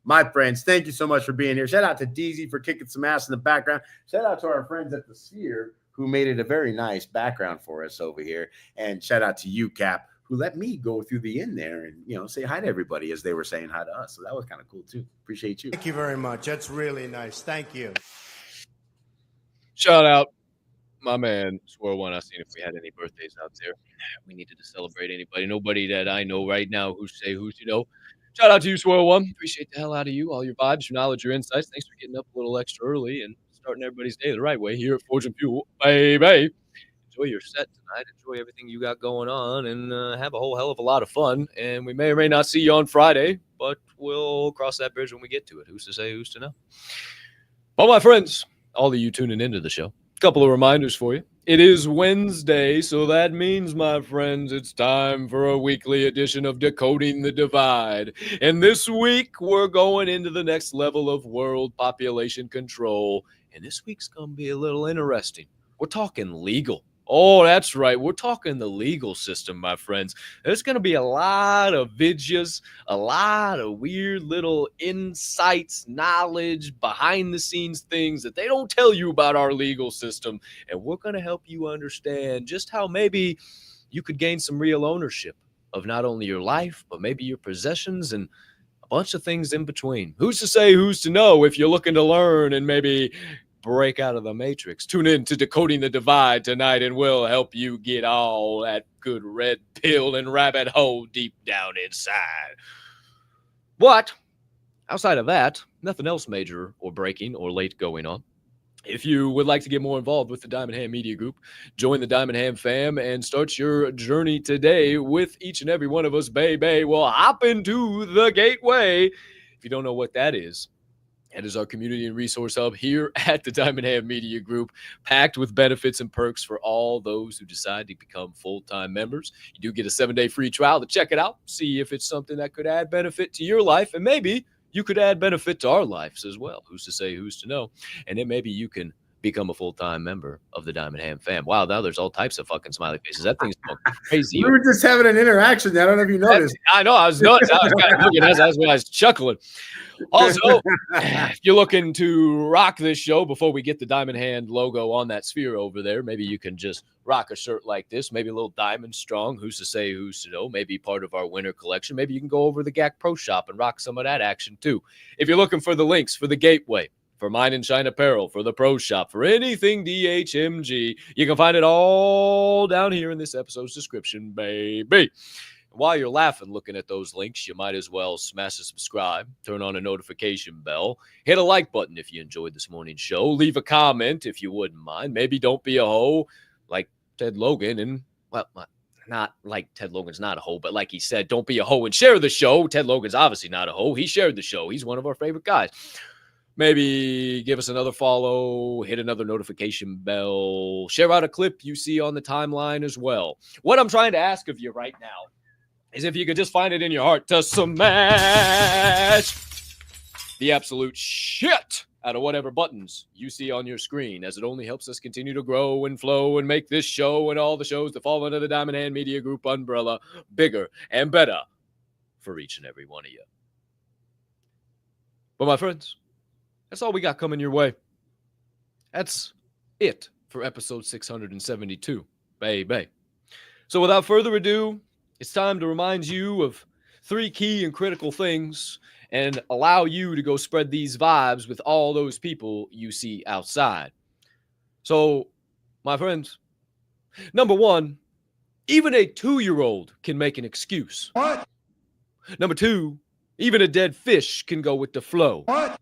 Speaker 2: My friends, thank you so much for being here. Shout out to DZ for kicking some ass in the background. Shout out to our friends at the Sphere who made it a very nice background for us over here. And shout out to you, Cap, who let me go through the end there and, say hi to everybody as they were saying hi to us. So that was kind of cool too. Appreciate you.
Speaker 12: Thank you very much. That's really nice. Thank you.
Speaker 1: Shout out my man Swirl One. I seen if we had any birthdays out there. We needed to celebrate anybody. Nobody that I know right now who's Shout out to you, Swirl One. Appreciate the hell out of you, all your vibes, your knowledge, your insights. Thanks for getting up a little extra early and starting everybody's day the right way here at Forge and Fuel, baby. Enjoy your set tonight. Enjoy everything you got going on, and have a whole hell of a lot of fun. And we may or may not see you on Friday, but we'll cross that bridge when we get to it. Who's to say? Who's to know? Well, my friends, all of you tuning into the show, a couple of reminders for you. It is Wednesday, so that means, my friends, it's time for a weekly edition of Decoding the Divide. And this week, we're going into the next level of world population control. And this week's going to be a little interesting. We're talking legal. Oh, that's right. We're talking the legal system, my friends. There's going to be a lot of videos, a lot of weird little insights, knowledge, behind-the-scenes things that they don't tell you about our legal system. And we're going to help you understand just how maybe you could gain some real ownership of not only your life, but maybe your possessions and a bunch of things in between. Who's to say, who's to know if you're looking to learn and maybe break out of the matrix? Tune in to Decoding the Divide tonight, and we'll help you get all that good red pill and rabbit hole deep down inside. But outside of that, nothing else major or breaking or late going on. If you would like to get more involved with the Diamond Hand Media Group, join the Diamond Hand fam and start your journey today with each and every one of us, baby. Well, hop into the gateway. If you don't know what that is our community and resource hub here at the Diamond Hand Media Group, packed with benefits and perks for all those who decide to become full-time members. You do get a 7-day free trial to check it out, see if it's something that could add benefit to your life, and maybe you could add benefit to our lives as well. Who's to say, who's to know? And then maybe you can become a full-time member of the Diamond Hand fam. Wow, now there's all types of fucking smiley faces. That thing's crazy.
Speaker 2: We were just having an interaction. I don't know if you noticed.
Speaker 1: I know. I was nuts. I was kind of looking. That's why I was chuckling. Also, if you're looking to rock this show before we get the Diamond Hand logo on that sphere over there, maybe you can just rock a shirt like this, maybe a little diamond strong. Who's to say, who's to know? Maybe part of our winter collection. Maybe you can go over to the GAC Pro Shop and rock some of that action too. If you're looking for the links for the Gateway, for Mine and Shine Apparel, for the Pro Shop, for anything DHMG, you can find it all down here in this episode's description, baby. While you're laughing looking at those links, you might as well smash the subscribe, turn on a notification bell, hit a like button if you enjoyed this morning's show, leave a comment if you wouldn't mind. Maybe don't be a hoe like Ted Logan, and, well, not like Ted Logan's not a hoe, but like he said, don't be a hoe and share the show. Ted Logan's obviously not a hoe. He shared the show. He's one of our favorite guys. Maybe give us another follow, hit another notification bell, share out a clip you see on the timeline as well. What I'm trying to ask of you right now is if you could just find it in your heart to smash the absolute shit out of whatever buttons you see on your screen, as it only helps us continue to grow and flow and make this show and all the shows that fall under the Diamond Hand Media Group umbrella bigger and better for each and every one of you. But my friends, that's all we got coming your way. That's it for episode 672, baby. So without further ado, it's time to remind you of 3 key and critical things and allow you to go spread these vibes with all those people you see outside. So, my friends, number 1, even a 2-year-old can make an excuse.
Speaker 2: What?
Speaker 1: Number 2, even a dead fish can go with the flow.
Speaker 2: What?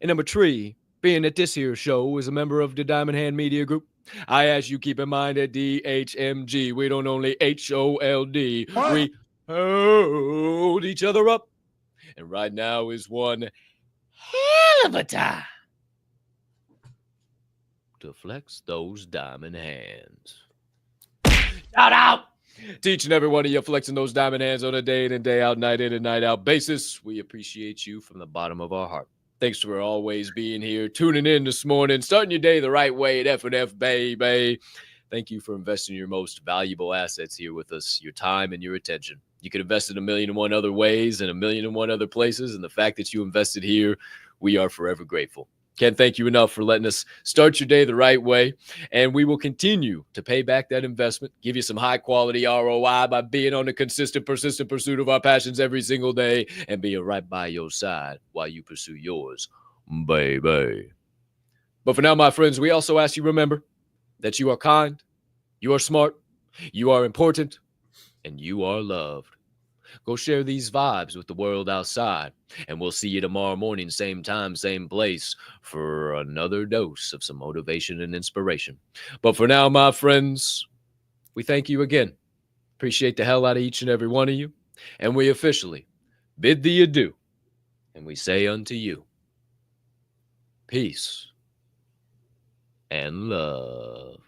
Speaker 1: And number 3, being that this here show is a member of the Diamond Hand Media Group, I ask you keep in mind that DHMG, we don't only HOLD, we hold each other up. And right now is one hell of a time to flex those diamond hands. Shout out to each and every one of you flexing those diamond hands on a day in and day out, night in and night out basis. We appreciate you from the bottom of our heart. Thanks for always being here, tuning in this morning, starting your day the right way at F&F, baby. Thank you for investing your most valuable assets here with us, your time and your attention. You could invest in 1,000,001 other ways and 1,000,001 other places, and the fact that you invested here, we are forever grateful. Can't thank you enough for letting us start your day the right way, and we will continue to pay back that investment, give you some high-quality ROI by being on the consistent, persistent pursuit of our passions every single day and being right by your side while you pursue yours, baby. But for now, my friends, we also ask you remember that you are kind, you are smart, you are important, and you are loved. Go share these vibes with the world outside, and we'll see you tomorrow morning, same time, same place, for another dose of some motivation and inspiration. But for now, my friends, we thank you again. Appreciate the hell out of each and every one of you, and we officially bid thee adieu, and we say unto you, peace and love.